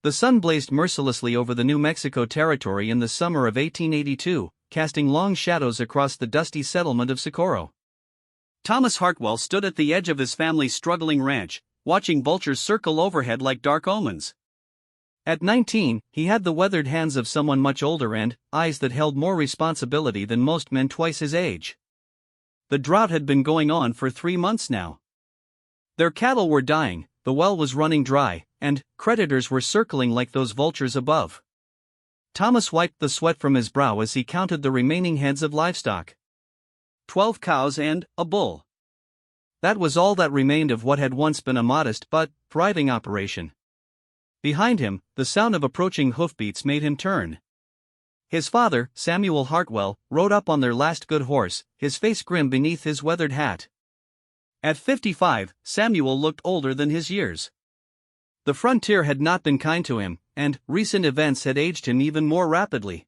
The sun blazed mercilessly over the New Mexico Territory in the summer of 1882, casting long shadows across the dusty settlement of Socorro. Thomas Hartwell stood at the edge of his family's struggling ranch, watching vultures circle overhead like dark omens. At 19, he had the weathered hands of someone much older and eyes that held more responsibility than most men twice his age. The drought had been going on for 3 months now. Their cattle were dying, the well was running dry, and creditors were circling like those vultures above. Thomas wiped the sweat from his brow as he counted the remaining heads of livestock. 12 cows and a bull. That was all that remained of what had once been a modest but thriving operation. Behind him, the sound of approaching hoofbeats made him turn. His father, Samuel Hartwell, rode up on their last good horse, his face grim beneath his weathered hat. At 55, Samuel looked older than his years. The frontier had not been kind to him, and recent events had aged him even more rapidly.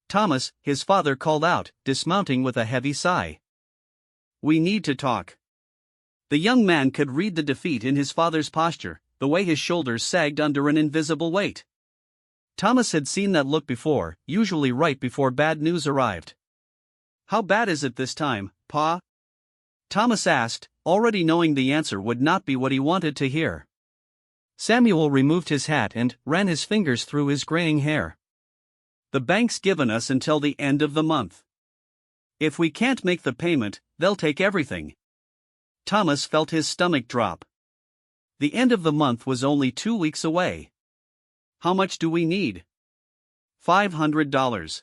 Thomas, his father called out, dismounting with a heavy sigh. "We need to talk." The young man could read the defeat in his father's posture, the way his shoulders sagged under an invisible weight. Thomas had seen that look before, usually right before bad news arrived. "How bad is it this time, Pa?" Thomas asked, already knowing the answer would not be what he wanted to hear. Samuel removed his hat and ran his fingers through his graying hair. "The bank's given us until the end of the month. If we can't make the payment, they'll take everything." Thomas felt his stomach drop. The end of the month was only 2 weeks away. "How much do we need?" $500.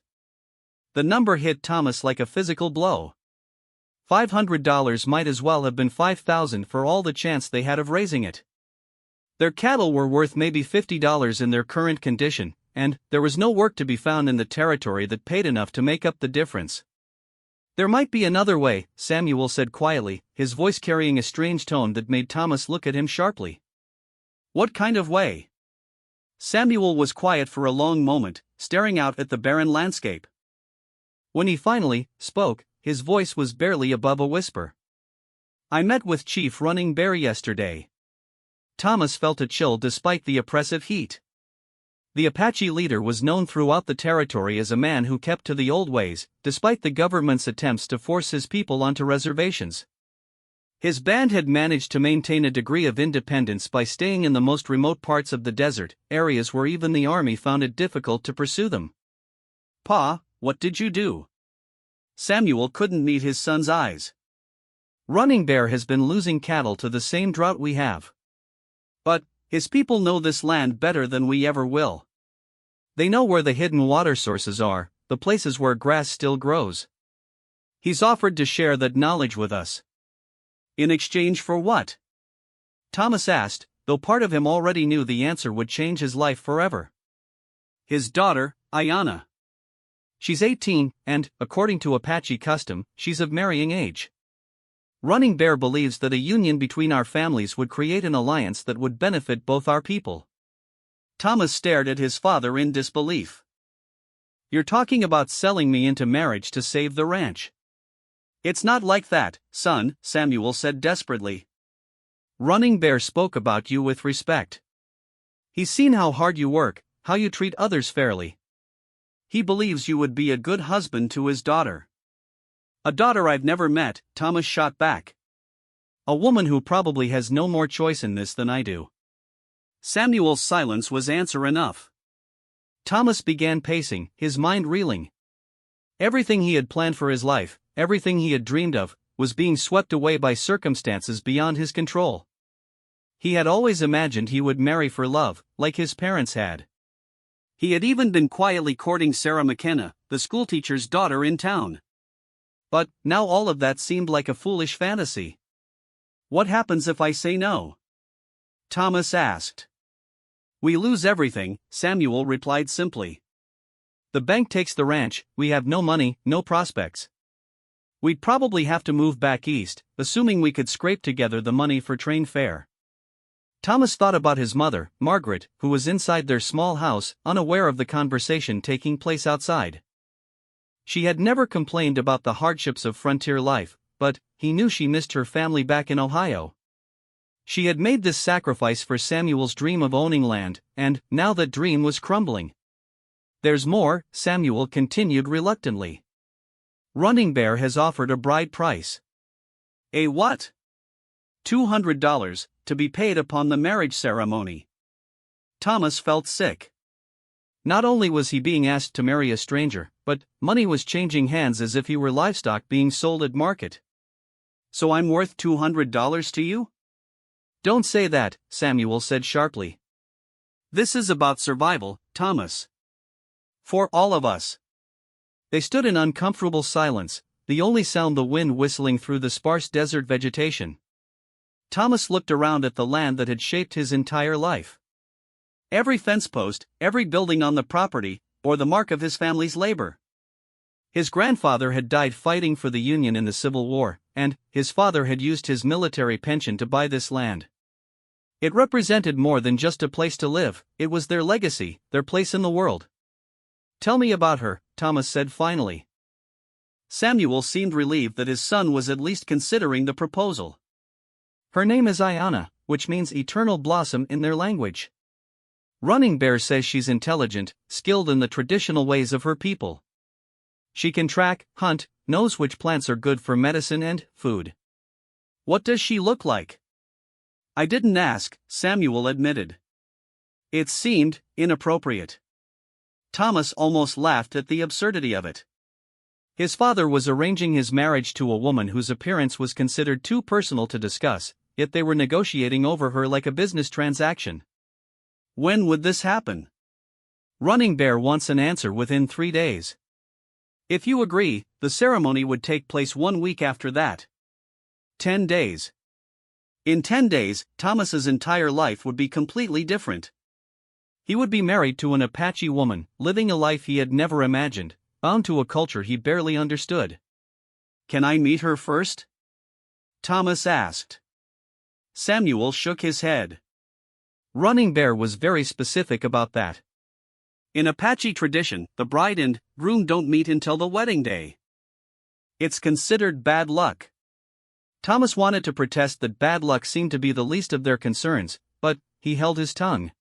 The number hit Thomas like a physical blow. $500 might as well have been $5,000 for all the chance they had of raising it. Their cattle were worth maybe $50 in their current condition, and there was no work to be found in the territory that paid enough to make up the difference. "There might be another way," Samuel said quietly, his voice carrying a strange tone that made Thomas look at him sharply. "What kind of way?" Samuel was quiet for a long moment, staring out at the barren landscape. When he finally spoke, his voice was barely above a whisper. "I met with Chief Running Bear yesterday." Thomas felt a chill despite the oppressive heat. The Apache leader was known throughout the territory as a man who kept to the old ways, despite the government's attempts to force his people onto reservations. His band had managed to maintain a degree of independence by staying in the most remote parts of the desert, areas where even the army found it difficult to pursue them. "Pa, what did you do?" Samuel couldn't meet his son's eyes. "Running Bear has been losing cattle to the same drought we have. But his people know this land better than we ever will. They know where the hidden water sources are, the places where grass still grows. He's offered to share that knowledge with us." "In exchange for what?" Thomas asked, though part of him already knew the answer would change his life forever. "His daughter, Ayanna. She's 18, and, according to Apache custom, she's of marrying age. Running Bear believes that a union between our families would create an alliance that would benefit both our people." Thomas stared at his father in disbelief. "You're talking about selling me into marriage to save the ranch." "It's not like that, son," Samuel said desperately. "Running Bear spoke about you with respect. He's seen how hard you work, how you treat others fairly. He believes you would be a good husband to his daughter." "A daughter I've never met," Thomas shot back. "A woman who probably has no more choice in this than I do." Samuel's silence was answer enough. Thomas began pacing, his mind reeling. Everything he had planned for his life, everything he had dreamed of, was being swept away by circumstances beyond his control. He had always imagined he would marry for love, like his parents had. He had even been quietly courting Sarah McKenna, the schoolteacher's daughter in town. But now all of that seemed like a foolish fantasy. "What happens if I say no?" Thomas asked. "We lose everything," Samuel replied simply. "The bank takes the ranch, we have no money, no prospects. We'd probably have to move back east, assuming we could scrape together the money for train fare." Thomas thought about his mother, Margaret, who was inside their small house, unaware of the conversation taking place outside. She had never complained about the hardships of frontier life, but he knew she missed her family back in Ohio. She had made this sacrifice for Samuel's dream of owning land, and now that dream was crumbling. "There's more," Samuel continued reluctantly. "Running Bear has offered a bride price." "A what?" $200, to be paid upon the marriage ceremony. Thomas felt sick. Not only was he being asked to marry a stranger, but money was changing hands as if he were livestock being sold at market. "So I'm worth $200 to you?" "Don't say that," Samuel said sharply. "This is about survival, Thomas. For all of us." They stood in uncomfortable silence, the only sound the wind whistling through the sparse desert vegetation. Thomas looked around at the land that had shaped his entire life. Every fence post, every building on the property, bore the mark of his family's labor. His grandfather had died fighting for the Union in the Civil War, and his father had used his military pension to buy this land. It represented more than just a place to live, it was their legacy, their place in the world. "Tell me about her," Thomas said finally. Samuel seemed relieved that his son was at least considering the proposal. "Her name is Ayana, which means eternal blossom in their language. Running Bear says she's intelligent, skilled in the traditional ways of her people. She can track, hunt, knows which plants are good for medicine and food." "What does she look like?" "I didn't ask," Samuel admitted. It seemed inappropriate. Thomas almost laughed at the absurdity of it. His father was arranging his marriage to a woman whose appearance was considered too personal to discuss, yet they were negotiating over her like a business transaction. When would this happen? Running Bear wants an answer within 3 days. If you agree, the ceremony would take place 1 week after that. 10 days. In 10 days, Thomas's entire life would be completely different. He would be married to an Apache woman, living a life he had never imagined, bound to a culture he barely understood. "Can I meet her first?" Thomas asked. Samuel shook his head. Running Bear was very specific about that. In Apache tradition, the bride and groom don't meet until the wedding day. It's considered bad luck. Thomas wanted to protest that bad luck seemed to be the least of their concerns, but he held his tongue.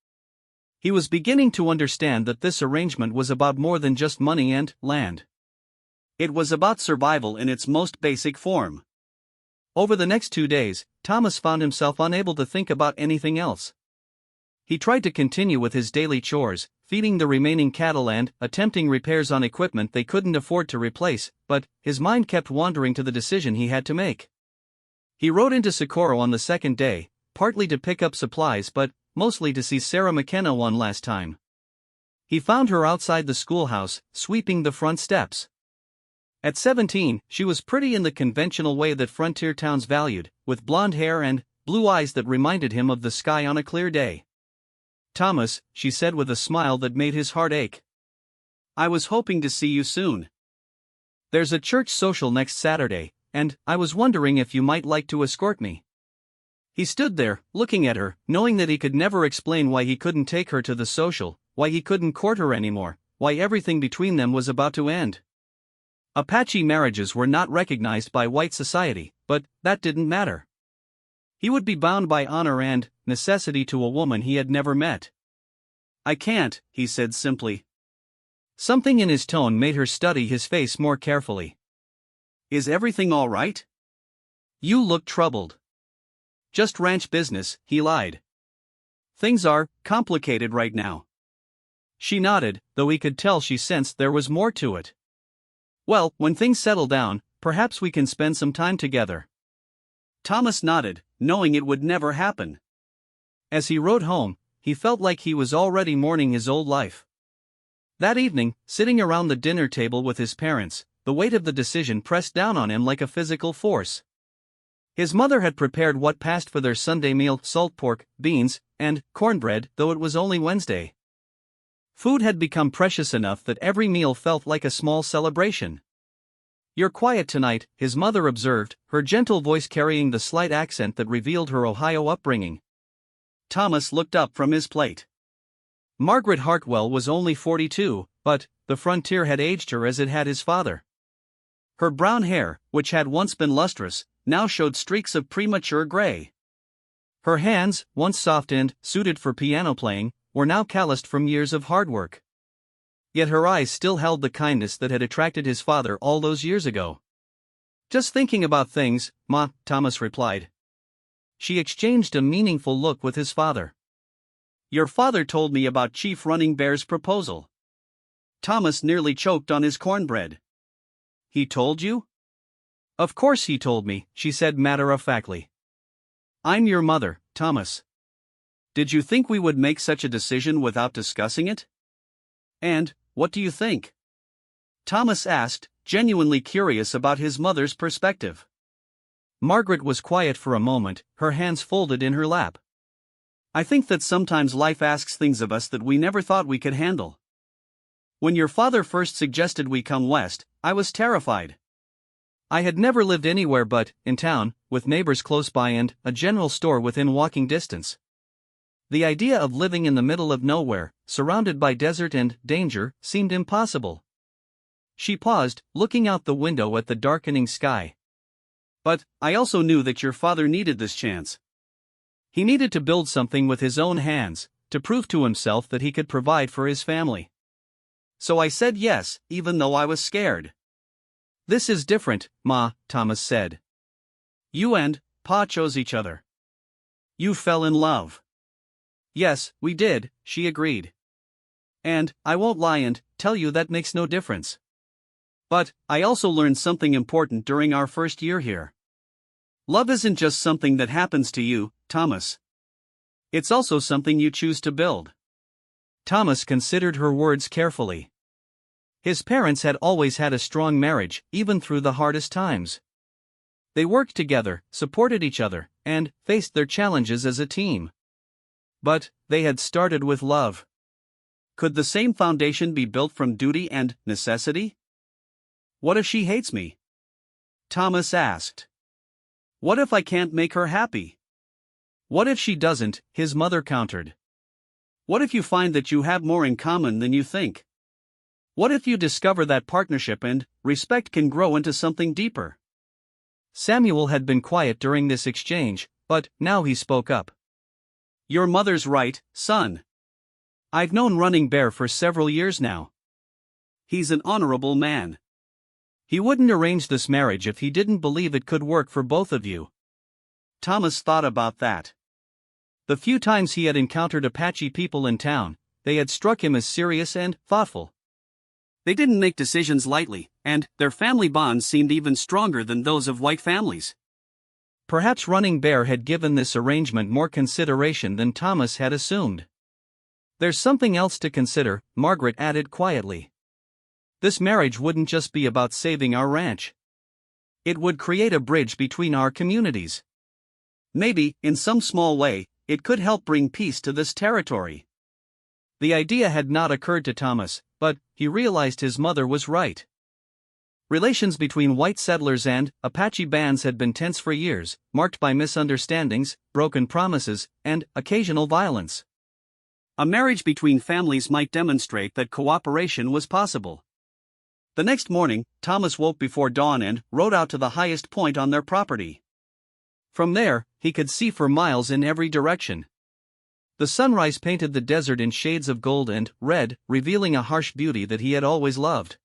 He was beginning to understand that this arrangement was about more than just money and land. It was about survival in its most basic form. Over the next 2 days, Thomas found himself unable to think about anything else. He tried to continue with his daily chores, feeding the remaining cattle and attempting repairs on equipment they couldn't afford to replace, but his mind kept wandering to the decision he had to make. He rode into Socorro on the second day, partly to pick up supplies but mostly to see Sarah McKenna one last time. He found her outside the schoolhouse, sweeping the front steps. At 17, she was pretty in the conventional way that frontier towns valued, with blonde hair and blue eyes that reminded him of the sky on a clear day. "Thomas," she said with a smile that made his heart ache. "I was hoping to see you soon. There's a church social next Saturday, and I was wondering if you might like to escort me." He stood there, looking at her, knowing that he could never explain why he couldn't take her to the social, why he couldn't court her anymore, why everything between them was about to end. Apache marriages were not recognized by white society, but that didn't matter. He would be bound by honor and necessity to a woman he had never met. "I can't," he said simply. Something in his tone made her study his face more carefully. "Is everything all right? You look troubled." "Just ranch business," he lied. "Things are complicated right now." She nodded, though he could tell she sensed there was more to it. "Well, when things settle down, perhaps we can spend some time together." Thomas nodded, knowing it would never happen. As he rode home, he felt like he was already mourning his old life. That evening, sitting around the dinner table with his parents, the weight of the decision pressed down on him like a physical force. His mother had prepared what passed for their Sunday meal: salt pork, beans, and cornbread, though it was only Wednesday. Food had become precious enough that every meal felt like a small celebration. "You're quiet tonight," his mother observed, her gentle voice carrying the slight accent that revealed her Ohio upbringing. Thomas looked up from his plate. Margaret Hartwell was only 42, but the frontier had aged her as it had his father. Her brown hair, which had once been lustrous, now showed streaks of premature gray. Her hands, once soft and suited for piano playing, were now calloused from years of hard work. Yet her eyes still held the kindness that had attracted his father all those years ago. "Just thinking about things, Ma," Thomas replied. She exchanged a meaningful look with his father. "Your father told me about Chief Running Bear's proposal." Thomas nearly choked on his cornbread. "He told you?" "Of course he told me," she said matter-of-factly. "I'm your mother, Thomas. Did you think we would make such a decision without discussing it?" "And, what do you think?" Thomas asked, genuinely curious about his mother's perspective. Margaret was quiet for a moment, her hands folded in her lap. "I think that sometimes life asks things of us that we never thought we could handle. When your father first suggested we come west, I was terrified. I had never lived anywhere but in town, with neighbors close by and a general store within walking distance. The idea of living in the middle of nowhere, surrounded by desert and danger, seemed impossible." She paused, looking out the window at the darkening sky. "But I also knew that your father needed this chance. He needed to build something with his own hands, to prove to himself that he could provide for his family. So I said yes, even though I was scared." "This is different, Ma," Thomas said. "You and Pa chose each other. You fell in love." "Yes, we did," she agreed. "And I won't lie and tell you that makes no difference. But I also learned something important during our first year here. Love isn't just something that happens to you, Thomas. It's also something you choose to build." Thomas considered her words carefully. His parents had always had a strong marriage, even through the hardest times. They worked together, supported each other, and faced their challenges as a team. But they had started with love. Could the same foundation be built from duty and necessity? "What if she hates me?" Thomas asked. "What if I can't make her happy?" "What if she doesn't?" his mother countered. "What if you find that you have more in common than you think? What if you discover that partnership and respect can grow into something deeper?" Samuel had been quiet during this exchange, but now he spoke up. "Your mother's right, son. I've known Running Bear for several years now. He's an honorable man. He wouldn't arrange this marriage if he didn't believe it could work for both of you." Thomas thought about that. The few times he had encountered Apache people in town, they had struck him as serious and thoughtful. They didn't make decisions lightly, and their family bonds seemed even stronger than those of white families. Perhaps Running Bear had given this arrangement more consideration than Thomas had assumed. "There's something else to consider," Margaret added quietly. "This marriage wouldn't just be about saving our ranch. It would create a bridge between our communities. Maybe, in some small way, it could help bring peace to this territory." The idea had not occurred to Thomas, but he realized his mother was right. Relations between white settlers and Apache bands had been tense for years, marked by misunderstandings, broken promises, and occasional violence. A marriage between families might demonstrate that cooperation was possible. The next morning, Thomas woke before dawn and rode out to the highest point on their property. From there, he could see for miles in every direction. The sunrise painted the desert in shades of gold and red, revealing a harsh beauty that he had always loved.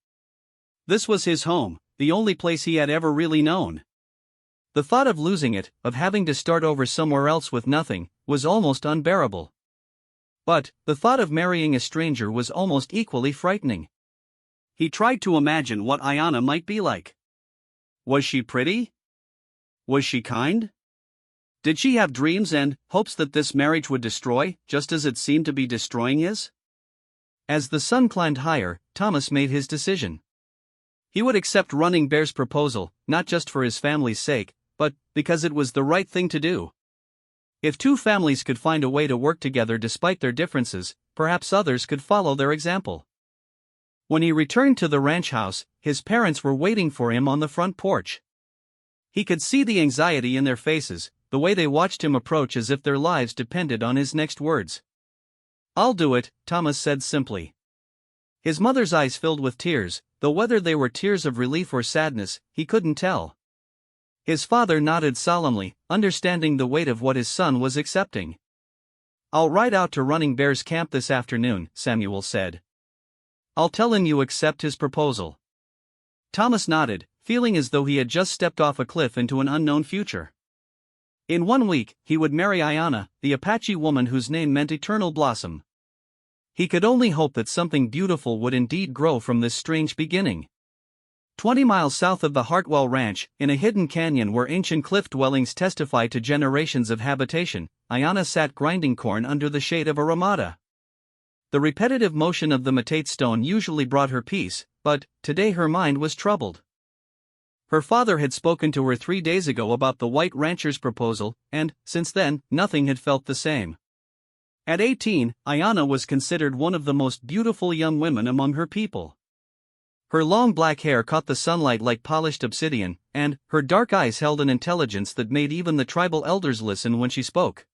This was his home, the only place he had ever really known. The thought of losing it, of having to start over somewhere else with nothing, was almost unbearable. But the thought of marrying a stranger was almost equally frightening. He tried to imagine what Ayanna might be like. Was she pretty? Was she kind? Did she have dreams and hopes that this marriage would destroy, just as it seemed to be destroying his? As the sun climbed higher, Thomas made his decision. He would accept Running Bear's proposal, not just for his family's sake, but because it was the right thing to do. If two families could find a way to work together despite their differences, perhaps others could follow their example. When he returned to the ranch house, his parents were waiting for him on the front porch. He could see the anxiety in their faces, the way they watched him approach as if their lives depended on his next words. "I'll do it," Thomas said simply. His mother's eyes filled with tears, though whether they were tears of relief or sadness, he couldn't tell. His father nodded solemnly, understanding the weight of what his son was accepting. "I'll ride out to Running Bear's camp this afternoon," Samuel said. "I'll tell him you accept his proposal." Thomas nodded, feeling as though he had just stepped off a cliff into an unknown future. In 1 week, he would marry Ayanna, the Apache woman whose name meant eternal blossom. He could only hope that something beautiful would indeed grow from this strange beginning. 20 miles south of the Heartfelt Ranch, in a hidden canyon where ancient cliff dwellings testify to generations of habitation, Ayanna sat grinding corn under the shade of a ramada. The repetitive motion of the matate stone usually brought her peace, but today her mind was troubled. Her father had spoken to her 3 days ago about the white rancher's proposal, and, since then, nothing had felt the same. At 18, Ayanna was considered one of the most beautiful young women among her people. Her long black hair caught the sunlight like polished obsidian, and her dark eyes held an intelligence that made even the tribal elders listen when she spoke.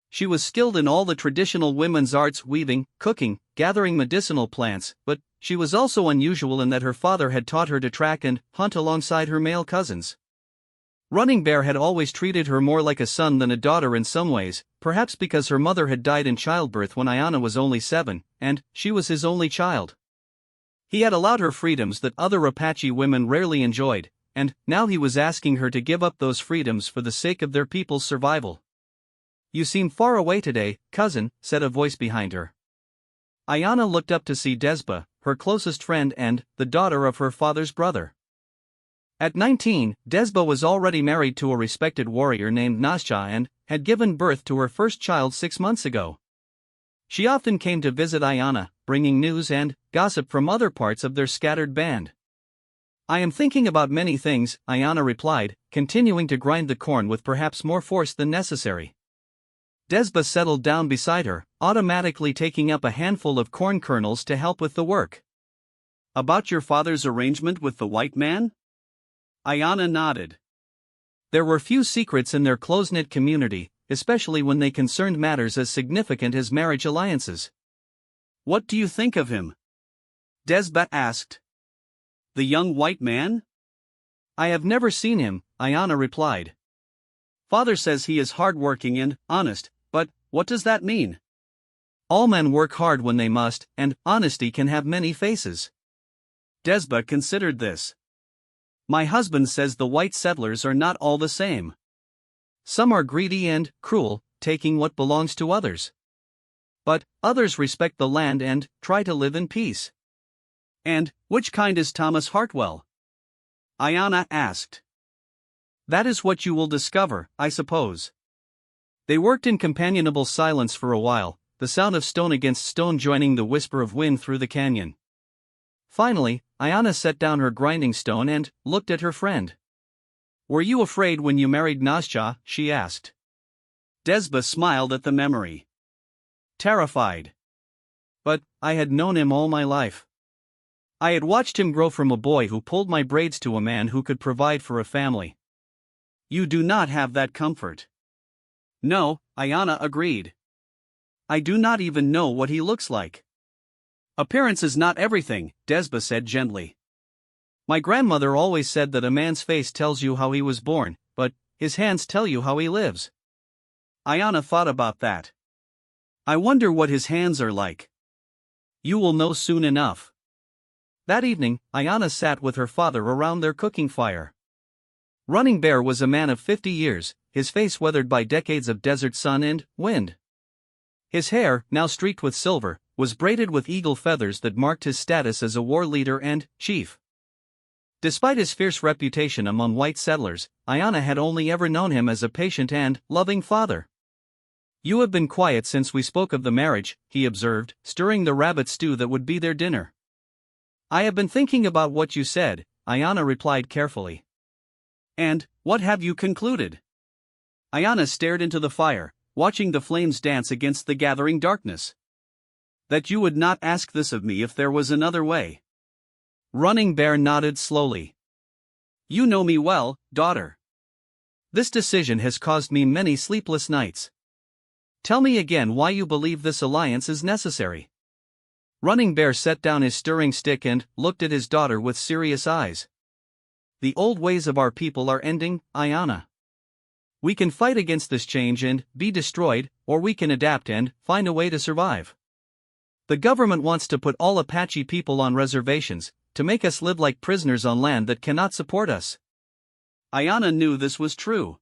She was skilled in all the traditional women's arts: weaving, cooking, gathering medicinal plants, but she was also unusual in that her father had taught her to track and hunt alongside her male cousins. Running Bear had always treated her more like a son than a daughter in some ways, perhaps because her mother had died in childbirth when Ayanna was only 7, and she was his only child. He had allowed her freedoms that other Apache women rarely enjoyed, and now he was asking her to give up those freedoms for the sake of their people's survival. "You seem far away today, cousin," said a voice behind her. Ayanna looked up to see Desba, her closest friend and the daughter of her father's brother. At 19, Desba was already married to a respected warrior named Nasja and had given birth to her first child 6 months ago. She often came to visit Ayanna, bringing news and gossip from other parts of their scattered band. "I am thinking about many things," Ayanna replied, continuing to grind the corn with perhaps more force than necessary. Desba settled down beside her, automatically taking up a handful of corn kernels to help with the work. "About your father's arrangement with the white man?" Ayanna nodded. There were few secrets in their close-knit community, especially when they concerned matters as significant as marriage alliances. "What do you think of him?" Desba asked. "The young white man?" "I have never seen him," Ayanna replied. "Father says he is hard-working and honest, but what does that mean?" "All men work hard when they must, and honesty can have many faces." Desba considered this. "My husband says the white settlers are not all the same. Some are greedy and cruel, taking what belongs to others. But others respect the land and try to live in peace." "And which kind is Thomas Hartwell?" Ayanna asked. "That is what you will discover, I suppose." They worked in companionable silence for a while, the sound of stone against stone joining the whisper of wind through the canyon. Finally, Ayanna set down her grinding stone and looked at her friend. "Were you afraid when you married Nasja?" she asked. Desba smiled at the memory. "Terrified. But I had known him all my life. I had watched him grow from a boy who pulled my braids to a man who could provide for a family." "You do not have that comfort." "No," Ayanna agreed. "I do not even know what he looks like." "Appearance is not everything," Desba said gently. "My grandmother always said that a man's face tells you how he was born, but his hands tell you how he lives." Ayanna thought about that. "I wonder what his hands are like." "You will know soon enough." That evening, Ayanna sat with her father around their cooking fire. Running Bear was a man of 50 years, his face weathered by decades of desert sun and wind. His hair, now streaked with silver, was braided with eagle feathers that marked his status as a war leader and chief. Despite his fierce reputation among white settlers, Ayanna had only ever known him as a patient and loving father. "You have been quiet since we spoke of the marriage," he observed, stirring the rabbit stew that would be their dinner. "I have been thinking about what you said," Ayanna replied carefully. "And what have you concluded?" Ayanna stared into the fire, watching the flames dance against the gathering darkness. "That you would not ask this of me if there was another way." Running Bear nodded slowly. "You know me well, daughter. This decision has caused me many sleepless nights. Tell me again why you believe this alliance is necessary." Running Bear set down his stirring stick and looked at his daughter with serious eyes. The old ways of our people are ending, Ayana. We can fight against this change and be destroyed, or we can adapt and find a way to survive. The government wants to put all Apache people on reservations, to make us live like prisoners on land that cannot support us. Ayana knew this was true.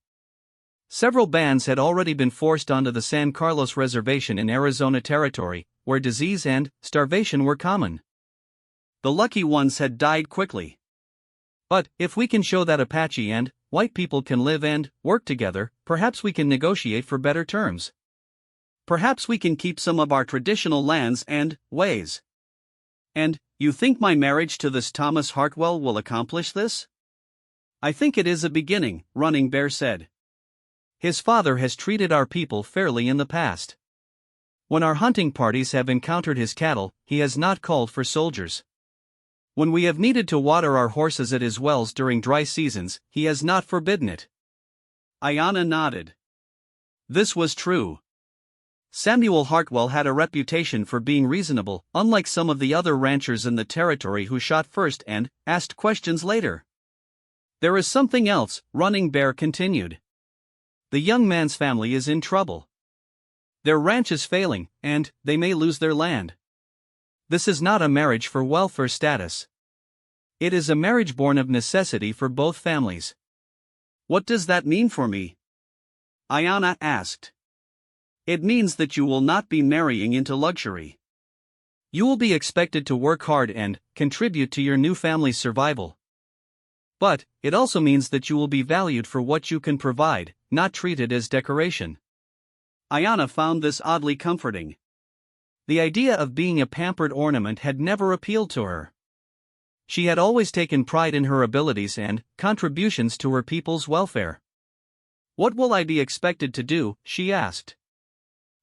Several bands had already been forced onto the San Carlos Reservation in Arizona Territory, where disease and starvation were common. The lucky ones had died quickly. But if we can show that Apache and white people can live and work together, perhaps we can negotiate for better terms. Perhaps we can keep some of our traditional lands and ways. And you think my marriage to this Thomas Hartwell will accomplish this? I think it is a beginning, Running Bear said. His father has treated our people fairly in the past. When our hunting parties have encountered his cattle, he has not called for soldiers. When we have needed to water our horses at his wells during dry seasons, he has not forbidden it. Ayana nodded. This was true. Samuel Hartwell had a reputation for being reasonable, unlike some of the other ranchers in the territory who shot first and asked questions later. There is something else, Running Bear continued. The young man's family is in trouble. Their ranch is failing, and they may lose their land. This is not a marriage for wealth or status. It is a marriage born of necessity for both families. What does that mean for me? Ayana asked. It means that you will not be marrying into luxury. You will be expected to work hard and contribute to your new family's survival. But it also means that you will be valued for what you can provide, not treated as decoration. Ayana found this oddly comforting. The idea of being a pampered ornament had never appealed to her. She had always taken pride in her abilities and contributions to her people's welfare. What will I be expected to do? She asked.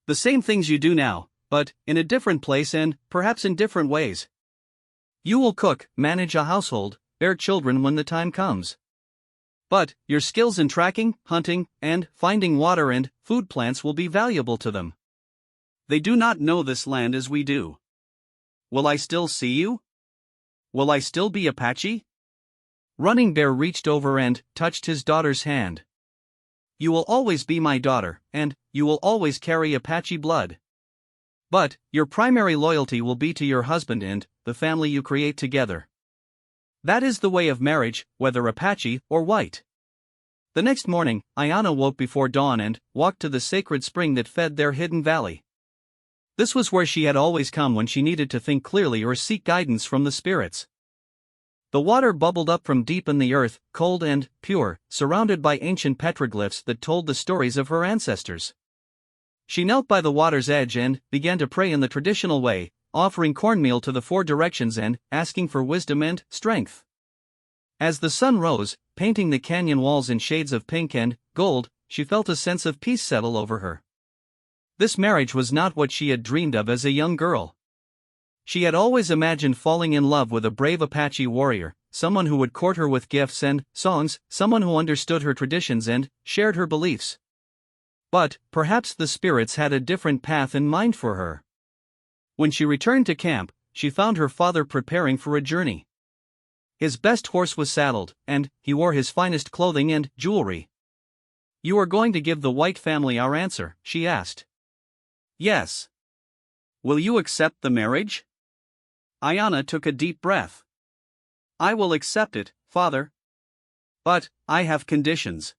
The same things you do now, but in a different place and perhaps in different ways. You will cook, manage a household, bear children when the time comes. But your skills in tracking, hunting, and finding water and food plants will be valuable to them. They do not know this land as we do. Will I still see you? Will I still be Apache? Running Bear reached over and touched his daughter's hand. You will always be my daughter, and you will always carry Apache blood. But your primary loyalty will be to your husband and the family you create together. That is the way of marriage, whether Apache or white. The next morning, Ayana woke before dawn and walked to the sacred spring that fed their hidden valley. This was where she had always come when she needed to think clearly or seek guidance from the spirits. The water bubbled up from deep in the earth, cold and pure, surrounded by ancient petroglyphs that told the stories of her ancestors. She knelt by the water's edge and began to pray in the traditional way, offering cornmeal to the four directions and asking for wisdom and strength. As the sun rose, painting the canyon walls in shades of pink and gold, she felt a sense of peace settle over her. This marriage was not what she had dreamed of as a young girl. She had always imagined falling in love with a brave Apache warrior, someone who would court her with gifts and songs, someone who understood her traditions and shared her beliefs. But perhaps the spirits had a different path in mind for her. When she returned to camp, she found her father preparing for a journey. His best horse was saddled, and he wore his finest clothing and jewelry. "You are going to give the white family our answer?" she asked. "Yes." "Will you accept the marriage?" Ayana took a deep breath. "I will accept it, father. But I have conditions."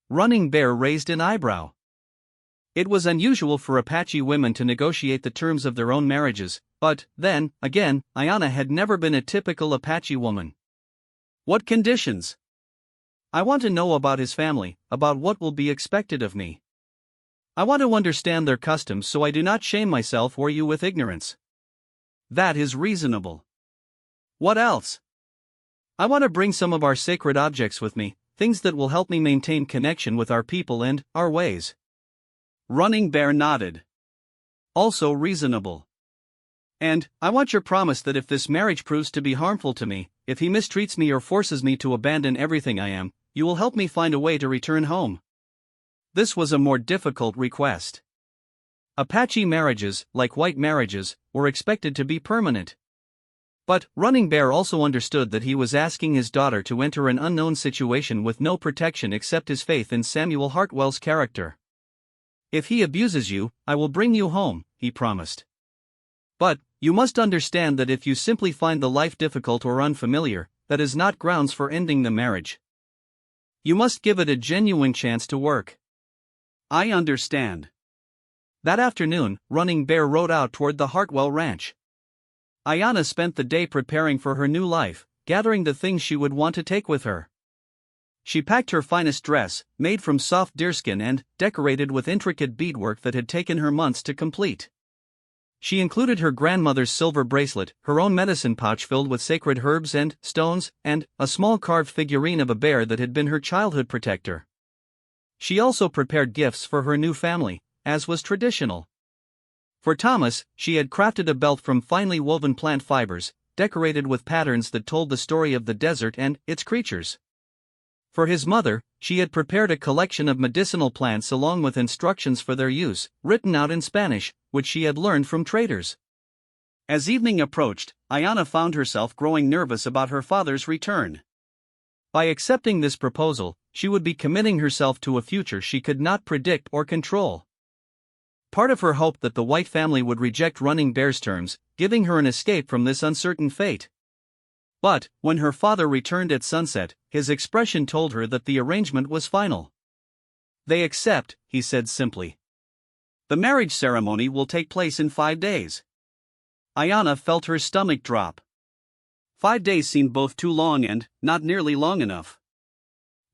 Running Bear raised an eyebrow. It was unusual for Apache women to negotiate the terms of their own marriages, but then, again, Ayana had never been a typical Apache woman. "What conditions?" "I want to know about his family, about what will be expected of me. I want to understand their customs so I do not shame myself or you with ignorance." "That is reasonable." "What else?" "I want to bring some of our sacred objects with me, things that will help me maintain connection with our people and our ways." Running Bear nodded. "Also reasonable. And I want your promise that if this marriage proves to be harmful to me, if he mistreats me or forces me to abandon everything I am, you will help me find a way to return home." This was a more difficult request. Apache marriages, like white marriages, were expected to be permanent. But Running Bear also understood that he was asking his daughter to enter an unknown situation with no protection except his faith in Samuel Hartwell's character. "If he abuses you, I will bring you home," he promised. "But you must understand that if you simply find the life difficult or unfamiliar, that is not grounds for ending the marriage. You must give it a genuine chance to work." "I understand." That afternoon, Running Bear rode out toward the Hartwell ranch. Ayanna spent the day preparing for her new life, gathering the things she would want to take with her. She packed her finest dress, made from soft deerskin and decorated with intricate beadwork that had taken her months to complete. She included her grandmother's silver bracelet, her own medicine pouch filled with sacred herbs and stones, and a small carved figurine of a bear that had been her childhood protector. She also prepared gifts for her new family, as was traditional. For Thomas, she had crafted a belt from finely woven plant fibers, decorated with patterns that told the story of the desert and its creatures. For his mother, she had prepared a collection of medicinal plants along with instructions for their use, written out in Spanish, which she had learned from traders. As evening approached, Ayanna found herself growing nervous about her father's return. By accepting this proposal, she would be committing herself to a future she could not predict or control. Part of her hoped that the White family would reject Running Bear's terms, giving her an escape from this uncertain fate. But, when her father returned at sunset, his expression told her that the arrangement was final. "They accept," he said simply. "The marriage ceremony will take place in 5 days." Ayanna felt her stomach drop. 5 days seemed both too long and not nearly long enough.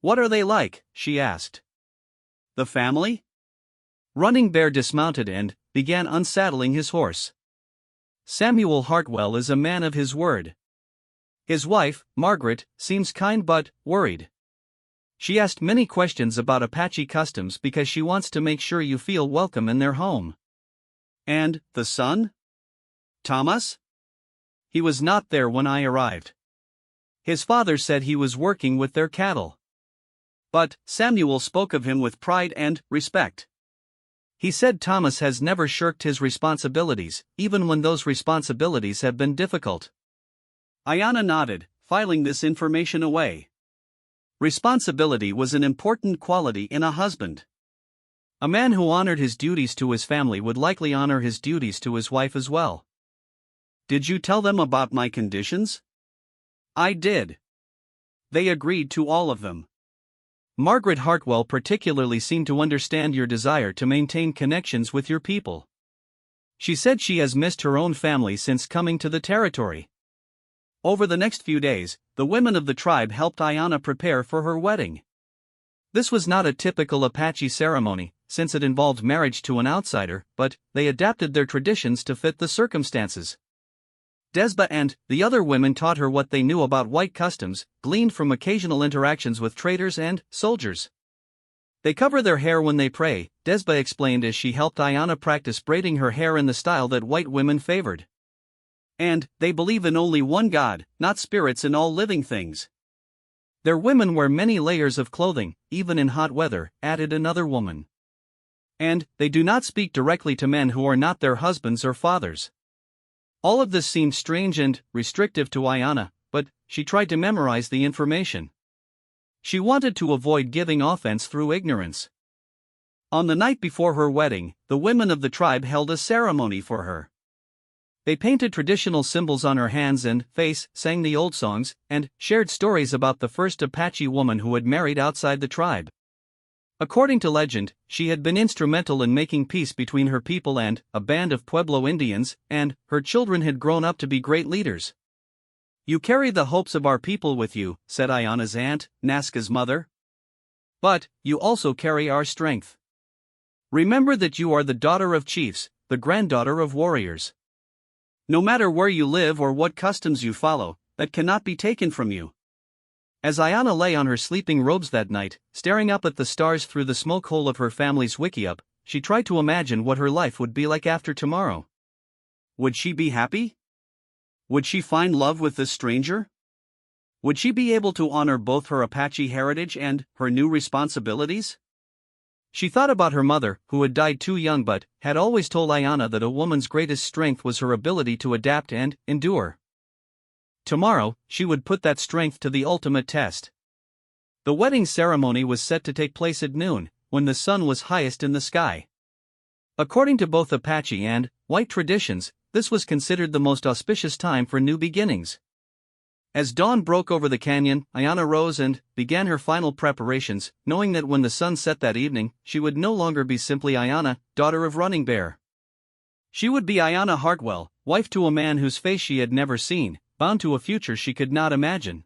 "What are they like?" she asked. "The family?" Running Bear dismounted and began unsaddling his horse. "Samuel Hartwell is a man of his word. His wife, Margaret, seems kind but worried. She asked many questions about Apache customs because she wants to make sure you feel welcome in their home." "And the son? Thomas?" "He was not there when I arrived. His father said he was working with their cattle. But Samuel spoke of him with pride and respect. He said Thomas has never shirked his responsibilities, even when those responsibilities have been difficult." Ayanna nodded, filing this information away. Responsibility was an important quality in a husband. A man who honored his duties to his family would likely honor his duties to his wife as well. "Did you tell them about my conditions?" "I did. They agreed to all of them." "Margaret Hartwell particularly seemed to understand your desire to maintain connections with your people. She said she has missed her own family since coming to the territory." Over the next few days, the women of the tribe helped Ayanna prepare for her wedding. This was not a typical Apache ceremony, since it involved marriage to an outsider, but they adapted their traditions to fit the circumstances. Desba and the other women taught her what they knew about white customs, gleaned from occasional interactions with traders and soldiers. "They cover their hair when they pray," Desba explained as she helped Ayanna practice braiding her hair in the style that white women favored. "And they believe in only one God, not spirits in all living things." "Their women wear many layers of clothing, even in hot weather," added another woman. "And they do not speak directly to men who are not their husbands or fathers." All of this seemed strange and restrictive to Ayanna, but she tried to memorize the information. She wanted to avoid giving offense through ignorance. On the night before her wedding, the women of the tribe held a ceremony for her. They painted traditional symbols on her hands and face, sang the old songs, and shared stories about the first Apache woman who had married outside the tribe. According to legend, she had been instrumental in making peace between her people and a band of Pueblo Indians, and her children had grown up to be great leaders. "You carry the hopes of our people with you," said Ayanna's aunt, Nazca's mother. "But you also carry our strength. Remember that you are the daughter of chiefs, the granddaughter of warriors. No matter where you live or what customs you follow, that cannot be taken from you." As Ayanna lay on her sleeping robes that night, staring up at the stars through the smoke hole of her family's wickiup, she tried to imagine what her life would be like after tomorrow. Would she be happy? Would she find love with this stranger? Would she be able to honor both her Apache heritage and her new responsibilities? She thought about her mother, who had died too young but had always told Ayanna that a woman's greatest strength was her ability to adapt and endure. Tomorrow, she would put that strength to the ultimate test. The wedding ceremony was set to take place at noon, when the sun was highest in the sky. According to both Apache and white traditions, this was considered the most auspicious time for new beginnings. As dawn broke over the canyon, Ayana rose and began her final preparations, knowing that when the sun set that evening, she would no longer be simply Ayana, daughter of Running Bear. She would be Ayana Heartfelt, wife to a man whose face she had never seen, bound to a future she could not imagine.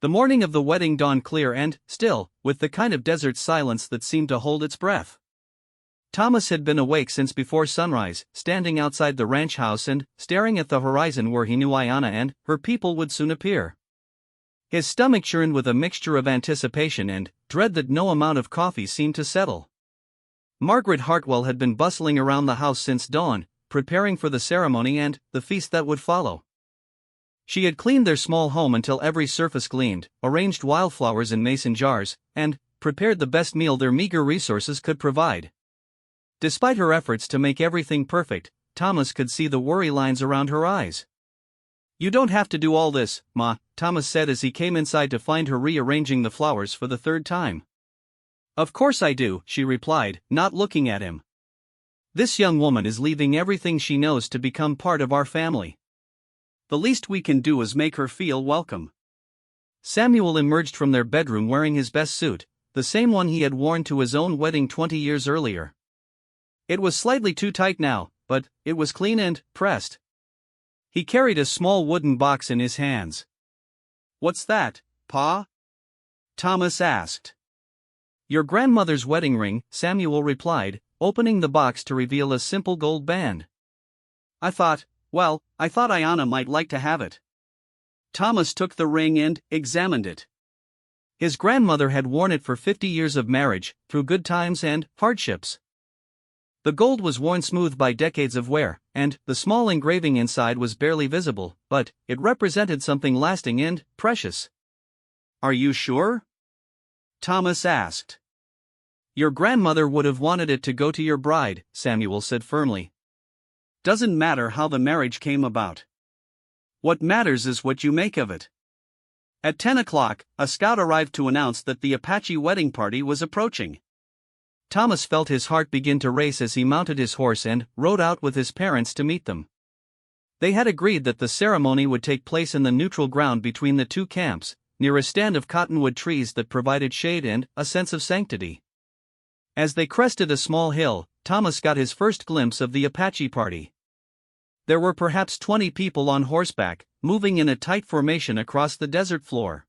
The morning of the wedding dawned clear and still, with the kind of desert silence that seemed to hold its breath. Thomas had been awake since before sunrise, standing outside the ranch house and staring at the horizon where he knew Ayana and her people would soon appear. His stomach churned with a mixture of anticipation and dread that no amount of coffee seemed to settle. Margaret Heartfelt had been bustling around the house since dawn, preparing for the ceremony and the feast that would follow. She had cleaned their small home until every surface gleamed, arranged wildflowers in mason jars, and prepared the best meal their meager resources could provide. Despite her efforts to make everything perfect, Thomas could see the worry lines around her eyes. "You don't have to do all this, Ma," Thomas said as he came inside to find her rearranging the flowers for the third time. "Of course I do," she replied, not looking at him. "This young woman is leaving everything she knows to become part of our family. The least we can do is make her feel welcome." Samuel emerged from their bedroom wearing his best suit, the same one he had worn to his own wedding 20 years earlier. It was slightly too tight now, but it was clean and pressed. He carried a small wooden box in his hands. "What's that, Pa?" Thomas asked. "Your grandmother's wedding ring," Samuel replied, opening the box to reveal a simple gold band. I thought Ayana might like to have it." Thomas took the ring and examined it. His grandmother had worn it for 50 years of marriage, through good times and hardships. The gold was worn smooth by decades of wear, and the small engraving inside was barely visible, but it represented something lasting and precious. "Are you sure?" Thomas asked. "Your grandmother would have wanted it to go to your bride," Samuel said firmly. "Doesn't matter how the marriage came about. What matters is what you make of it." At 10 o'clock, a scout arrived to announce that the Apache wedding party was approaching. Thomas felt his heart begin to race as he mounted his horse and rode out with his parents to meet them. They had agreed that the ceremony would take place in the neutral ground between the two camps, near a stand of cottonwood trees that provided shade and a sense of sanctity. As they crested a small hill, Thomas got his first glimpse of the Apache party. There were perhaps 20 people on horseback, moving in a tight formation across the desert floor.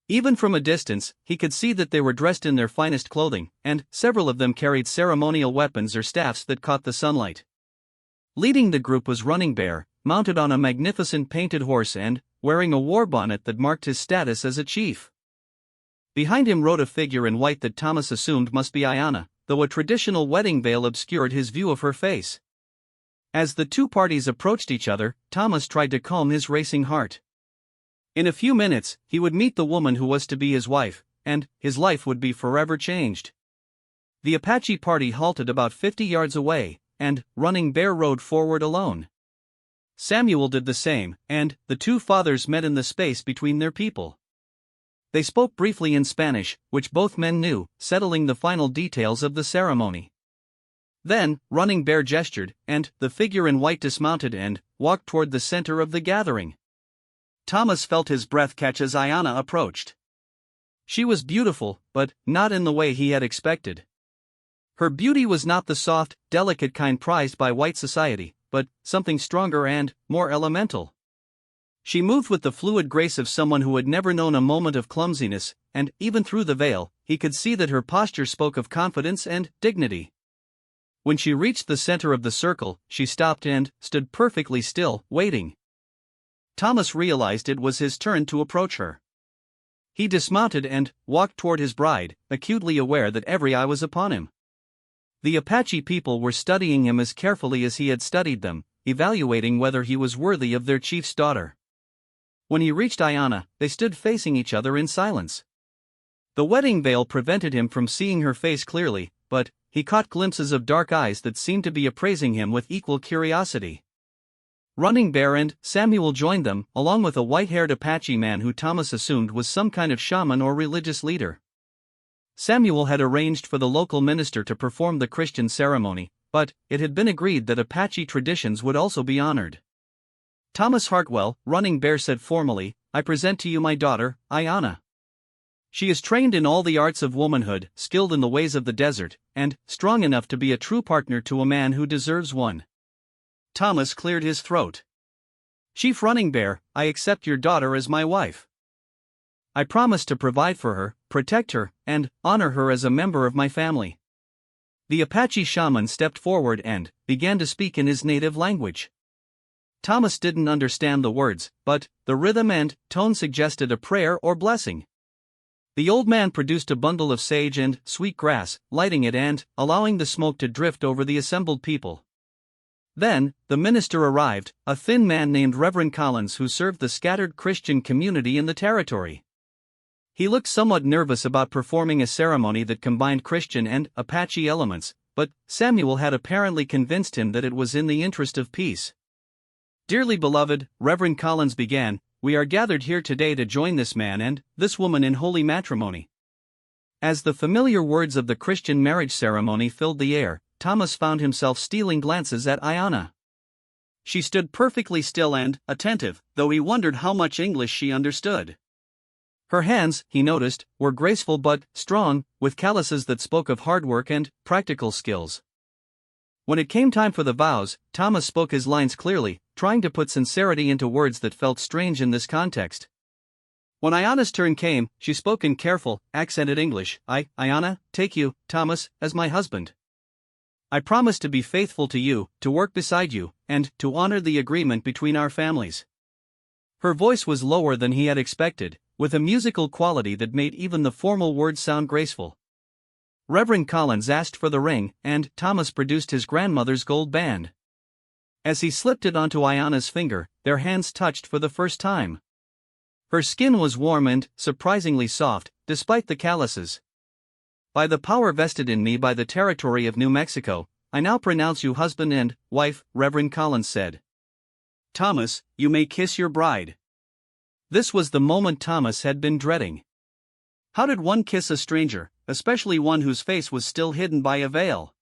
Even from a distance, he could see that they were dressed in their finest clothing, and several of them carried ceremonial weapons or staffs that caught the sunlight. Leading the group was Running Bear, mounted on a magnificent painted horse and wearing a war bonnet that marked his status as a chief. Behind him rode a figure in white that Thomas assumed must be Ayana, though a traditional wedding veil obscured his view of her face. As the two parties approached each other, Thomas tried to calm his racing heart. In a few minutes, he would meet the woman who was to be his wife, and his life would be forever changed. The Apache party halted about 50 yards away, and Running Bear rode forward alone. Samuel did the same, and the two fathers met in the space between their people. They spoke briefly in Spanish, which both men knew, settling the final details of the ceremony. Then, Running Bear gestured, and the figure in white dismounted and walked toward the center of the gathering. Thomas felt his breath catch as Ayana approached. She was beautiful, but not in the way he had expected. Her beauty was not the soft, delicate kind prized by white society, but something stronger and more elemental. She moved with the fluid grace of someone who had never known a moment of clumsiness, and even through the veil, he could see that her posture spoke of confidence and dignity. When she reached the center of the circle, she stopped and stood perfectly still, waiting. Thomas realized it was his turn to approach her. He dismounted and walked toward his bride, acutely aware that every eye was upon him. The Apache people were studying him as carefully as he had studied them, evaluating whether he was worthy of their chief's daughter. When he reached Ayana, they stood facing each other in silence. The wedding veil prevented him from seeing her face clearly, but he caught glimpses of dark eyes that seemed to be appraising him with equal curiosity. Running Bear and Samuel joined them, along with a white-haired Apache man who Thomas assumed was some kind of shaman or religious leader. Samuel had arranged for the local minister to perform the Christian ceremony, but it had been agreed that Apache traditions would also be honored. Thomas Hartwell, Running Bear said formally, "I present to you my daughter, Ayanna. She is trained in all the arts of womanhood, skilled in the ways of the desert, and strong enough to be a true partner to a man who deserves one." Thomas cleared his throat. "Chief Running Bear, I accept your daughter as my wife. I promise to provide for her, protect her, and honor her as a member of my family." The Apache shaman stepped forward and began to speak in his native language. Thomas didn't understand the words, but the rhythm and tone suggested a prayer or blessing. The old man produced a bundle of sage and sweet grass, lighting it and allowing the smoke to drift over the assembled people. Then, the minister arrived, a thin man named Reverend Collins who served the scattered Christian community in the territory. He looked somewhat nervous about performing a ceremony that combined Christian and Apache elements, but Samuel had apparently convinced him that it was in the interest of peace. "Dearly beloved," Reverend Collins began, "we are gathered here today to join this man and this woman in holy matrimony." As the familiar words of the Christian marriage ceremony filled the air, Thomas found himself stealing glances at Ayanna. She stood perfectly still and attentive, though he wondered how much English she understood. Her hands, he noticed, were graceful but strong, with calluses that spoke of hard work and practical skills. When it came time for the vows, Thomas spoke his lines clearly, trying to put sincerity into words that felt strange in this context. When Ayanna's turn came, she spoke in careful, accented English. "Ayanna, take you, Thomas, as my husband. I promise to be faithful to you, to work beside you, and to honor the agreement between our families." Her voice was lower than he had expected, with a musical quality that made even the formal words sound graceful. Reverend Collins asked for the ring, and Thomas produced his grandmother's gold band. As he slipped it onto Ayanna's finger, their hands touched for the first time. Her skin was warm and surprisingly soft, despite the calluses. "By the power vested in me by the territory of New Mexico, I now pronounce you husband and wife," Reverend Collins said. "Thomas, you may kiss your bride." This was the moment Thomas had been dreading. How did one kiss a stranger, especially one whose face was still hidden by a veil?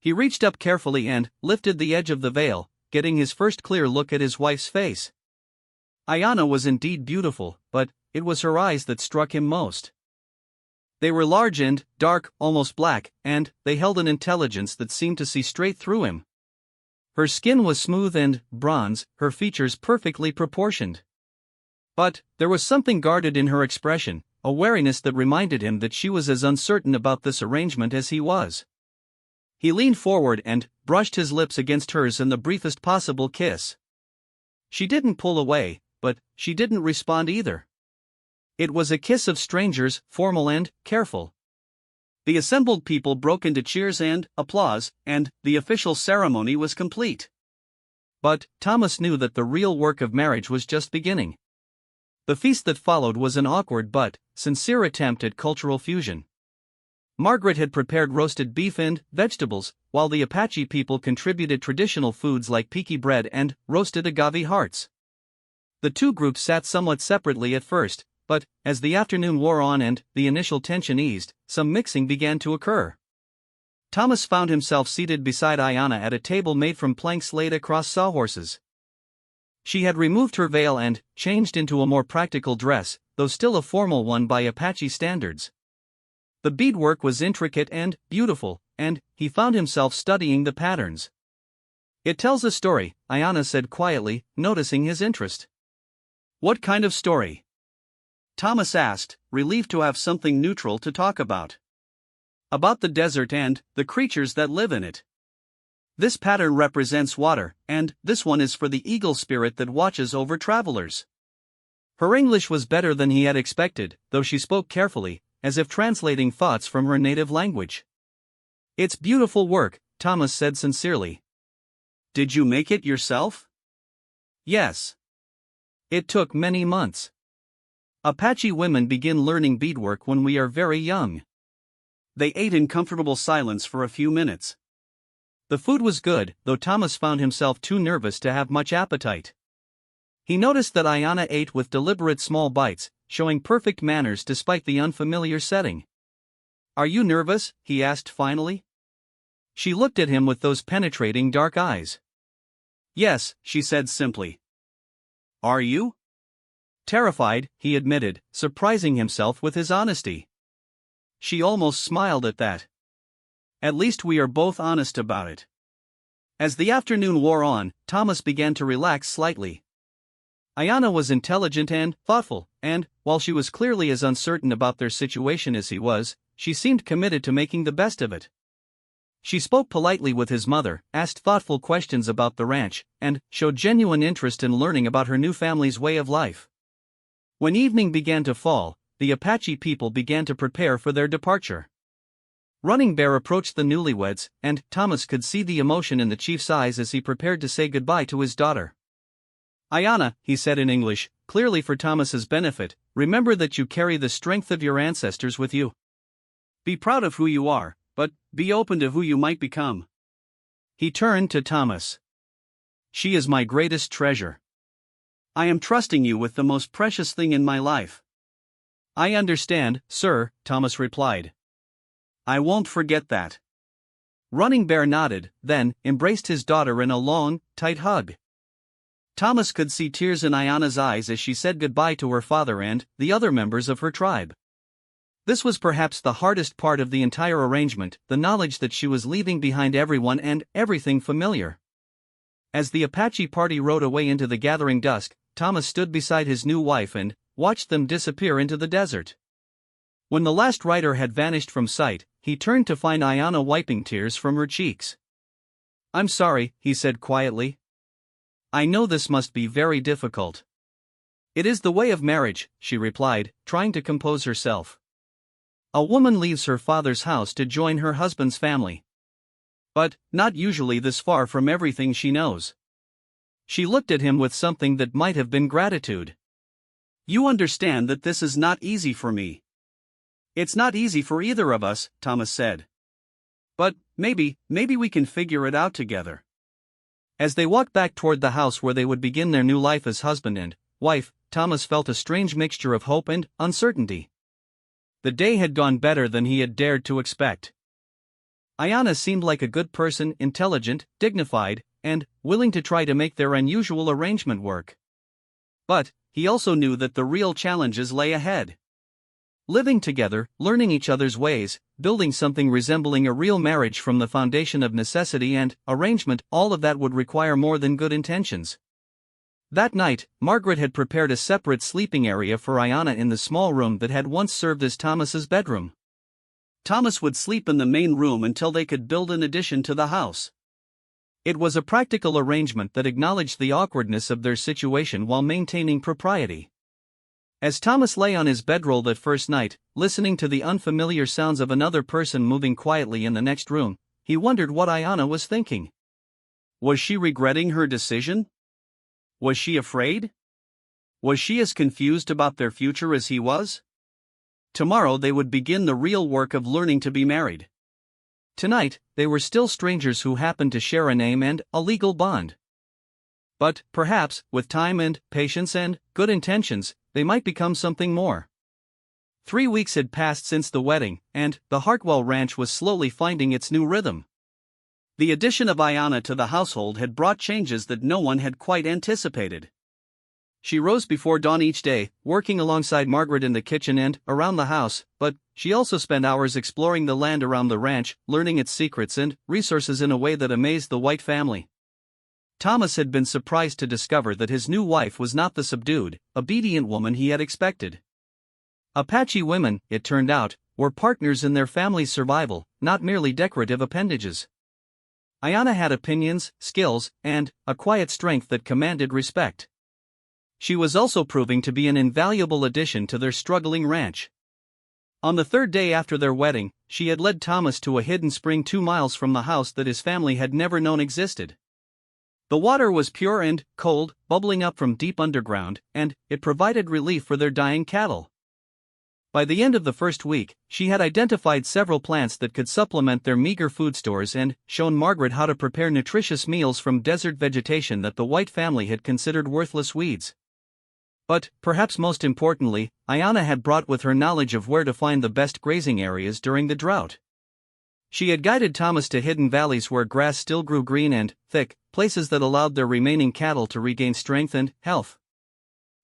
He reached up carefully and lifted the edge of the veil, getting his first clear look at his wife's face. Ayanna was indeed beautiful, but it was her eyes that struck him most. They were large and dark, almost black, and they held an intelligence that seemed to see straight through him. Her skin was smooth and bronze, her features perfectly proportioned. But there was something guarded in her expression, a wariness that reminded him that she was as uncertain about this arrangement as he was. He leaned forward and brushed his lips against hers in the briefest possible kiss. She didn't pull away, but she didn't respond either. It was a kiss of strangers, formal and careful. The assembled people broke into cheers and applause, and the official ceremony was complete. But Thomas knew that the real work of marriage was just beginning. The feast that followed was an awkward but sincere attempt at cultural fusion. Margaret had prepared roasted beef and vegetables, while the Apache people contributed traditional foods like piki bread and roasted agave hearts. The two groups sat somewhat separately at first, but as the afternoon wore on and the initial tension eased, some mixing began to occur. Thomas found himself seated beside Ayanna at a table made from planks laid across sawhorses. She had removed her veil and changed into a more practical dress, though still a formal one by Apache standards. The beadwork was intricate and beautiful, and he found himself studying the patterns. "It tells a story," Ayanna said quietly, noticing his interest. "What kind of story?" Thomas asked, relieved to have something neutral to talk about. "About the desert and the creatures that live in it. This pattern represents water, and this one is for the eagle spirit that watches over travelers." Her English was better than he had expected, though she spoke carefully, as if translating thoughts from her native language. "It's beautiful work," Thomas said sincerely. "Did you make it yourself?" "Yes. It took many months. Apache women begin learning beadwork when we are very young." They ate in comfortable silence for a few minutes. The food was good, though Thomas found himself too nervous to have much appetite. He noticed that Ayanna ate with deliberate small bites, showing perfect manners despite the unfamiliar setting. "Are you nervous?" he asked finally. She looked at him with those penetrating dark eyes. "Yes," she said simply. "Are you?" "Terrified," he admitted, surprising himself with his honesty. She almost smiled at that. "At least we are both honest about it." As the afternoon wore on, Thomas began to relax slightly. Ayanna was intelligent and thoughtful, and, while she was clearly as uncertain about their situation as he was, she seemed committed to making the best of it. She spoke politely with his mother, asked thoughtful questions about the ranch, and showed genuine interest in learning about her new family's way of life. When evening began to fall, the Apache people began to prepare for their departure. Running Bear approached the newlyweds, and Thomas could see the emotion in the chief's eyes as he prepared to say goodbye to his daughter. "Ayanna," he said in English, clearly for Thomas's benefit, "remember that you carry the strength of your ancestors with you. Be proud of who you are, but be open to who you might become." He turned to Thomas. "She is my greatest treasure. I am trusting you with the most precious thing in my life." "I understand, sir," Thomas replied. "I won't forget that." Running Bear nodded, then embraced his daughter in a long, tight hug. Thomas could see tears in Ayanna's eyes as she said goodbye to her father and the other members of her tribe. This was perhaps the hardest part of the entire arrangement, the knowledge that she was leaving behind everyone and everything familiar. As the Apache party rode away into the gathering dusk, Thomas stood beside his new wife and watched them disappear into the desert. When the last rider had vanished from sight, he turned to find Ayanna wiping tears from her cheeks. "I'm sorry," he said quietly. "I know this must be very difficult." "It is the way of marriage," she replied, trying to compose herself. "A woman leaves her father's house to join her husband's family. But, not usually this far from everything she knows." She looked at him with something that might have been gratitude. "You understand that this is not easy for me." "It's not easy for either of us," Thomas said. "But, maybe we can figure it out together." As they walked back toward the house where they would begin their new life as husband and wife, Thomas felt a strange mixture of hope and uncertainty. The day had gone better than he had dared to expect. Ayanna seemed like a good person, intelligent, dignified, and willing to try to make their unusual arrangement work. But he also knew that the real challenges lay ahead. Living together, learning each other's ways, building something resembling a real marriage from the foundation of necessity and arrangement, all of that would require more than good intentions. That night, Margaret had prepared a separate sleeping area for Ayanna in the small room that had once served as Thomas's bedroom. Thomas would sleep in the main room until they could build an addition to the house. It was a practical arrangement that acknowledged the awkwardness of their situation while maintaining propriety. As Thomas lay on his bedroll that first night, listening to the unfamiliar sounds of another person moving quietly in the next room, he wondered what Ayanna was thinking. Was she regretting her decision? Was she afraid? Was she as confused about their future as he was? Tomorrow they would begin the real work of learning to be married. Tonight, they were still strangers who happened to share a name and a legal bond. But, perhaps, with time and patience and good intentions, they might become something more. 3 weeks had passed since the wedding, and the Hartwell Ranch was slowly finding its new rhythm. The addition of Ayanna to the household had brought changes that no one had quite anticipated. She rose before dawn each day, working alongside Margaret in the kitchen and around the house, but she also spent hours exploring the land around the ranch, learning its secrets and resources in a way that amazed the White family. Thomas had been surprised to discover that his new wife was not the subdued, obedient woman he had expected. Apache women, it turned out, were partners in their family's survival, not merely decorative appendages. Ayanna had opinions, skills, and a quiet strength that commanded respect. She was also proving to be an invaluable addition to their struggling ranch. On the third day after their wedding, she had led Thomas to a hidden spring 2 miles from the house that his family had never known existed. The water was pure and cold, bubbling up from deep underground, and it provided relief for their dying cattle. By the end of the first week, she had identified several plants that could supplement their meager food stores and shown Margaret how to prepare nutritious meals from desert vegetation that the White family had considered worthless weeds. But, perhaps most importantly, Ayanna had brought with her knowledge of where to find the best grazing areas during the drought. She had guided Thomas to hidden valleys where grass still grew green and thick, places that allowed their remaining cattle to regain strength and health.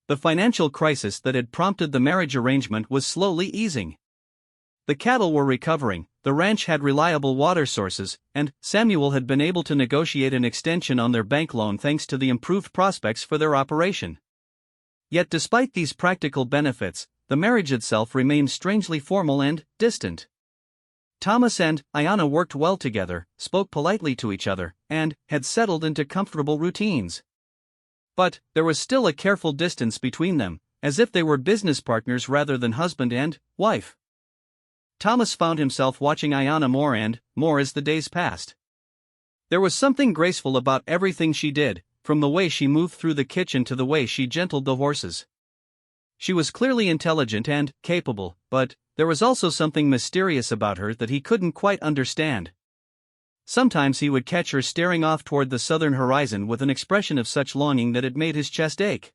The financial crisis that had prompted the marriage arrangement was slowly easing. The cattle were recovering, the ranch had reliable water sources, and Samuel had been able to negotiate an extension on their bank loan thanks to the improved prospects for their operation. Yet despite these practical benefits, the marriage itself remained strangely formal and distant. Thomas and Ayanna worked well together, spoke politely to each other, and had settled into comfortable routines. But there was still a careful distance between them, as if they were business partners rather than husband and wife. Thomas found himself watching Ayanna more and more as the days passed. There was something graceful about everything she did, from the way she moved through the kitchen to the way she gentled the horses. She was clearly intelligent and capable, but there was also something mysterious about her that he couldn't quite understand. Sometimes he would catch her staring off toward the southern horizon with an expression of such longing that it made his chest ache.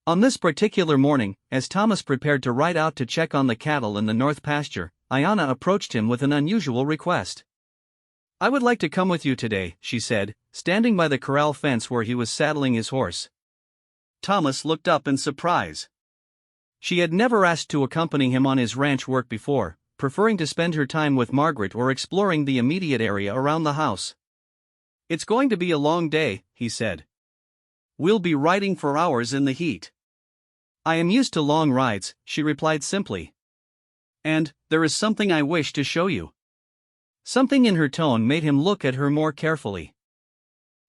On this particular morning, as Thomas prepared to ride out to check on the cattle in the north pasture, Ayanna approached him with an unusual request. "I would like to come with you today," she said, standing by the corral fence where he was saddling his horse. Thomas looked up in surprise. She had never asked to accompany him on his ranch work before, preferring to spend her time with Margaret or exploring the immediate area around the house. "It's going to be a long day," he said. "We'll be riding for hours in the heat." "I am used to long rides," she replied simply. "And there is something I wish to show you." Something in her tone made him look at her more carefully.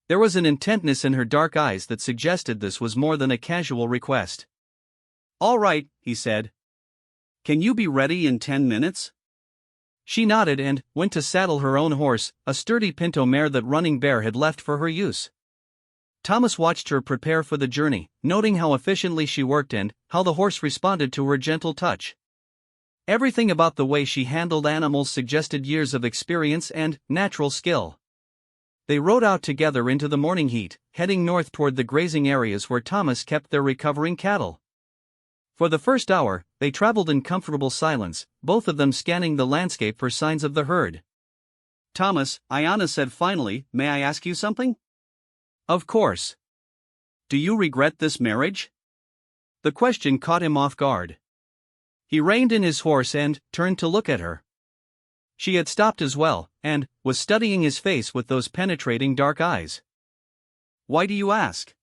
There was an intentness in her dark eyes that suggested this was more than a casual request. "All right," he said. "Can you be ready in 10 minutes?" She nodded and went to saddle her own horse, a sturdy pinto mare that Running Bear had left for her use. Thomas watched her prepare for the journey, noting how efficiently she worked and how the horse responded to her gentle touch. Everything about the way she handled animals suggested years of experience and natural skill. They rode out together into the morning heat, heading north toward the grazing areas where Thomas kept their recovering cattle. For the first hour, they traveled in comfortable silence, both of them scanning the landscape for signs of the herd. "Thomas," Ayanna said finally, "may I ask you something?" "Of course." "Do you regret this marriage?" The question caught him off guard. He reined in his horse and turned to look at her. She had stopped as well, and was studying his face with those penetrating dark eyes. "Why do you ask?"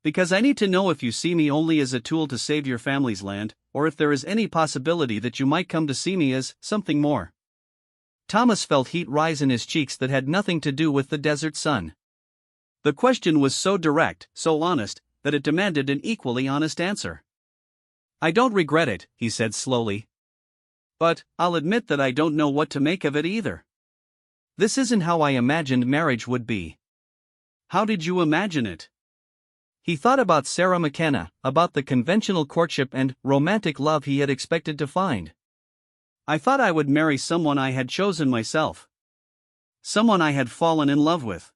"Because I need to know if you see me only as a tool to save your family's land, or if there is any possibility that you might come to see me as something more." Thomas felt heat rise in his cheeks that had nothing to do with the desert sun. The question was so direct, so honest, that it demanded an equally honest answer. "I don't regret it," he said slowly. "But I'll admit that I don't know what to make of it either. This isn't how I imagined marriage would be." "How did you imagine it?" He thought about Sarah McKenna, about the conventional courtship and romantic love he had expected to find. "I thought I would marry someone I had chosen myself. Someone I had fallen in love with."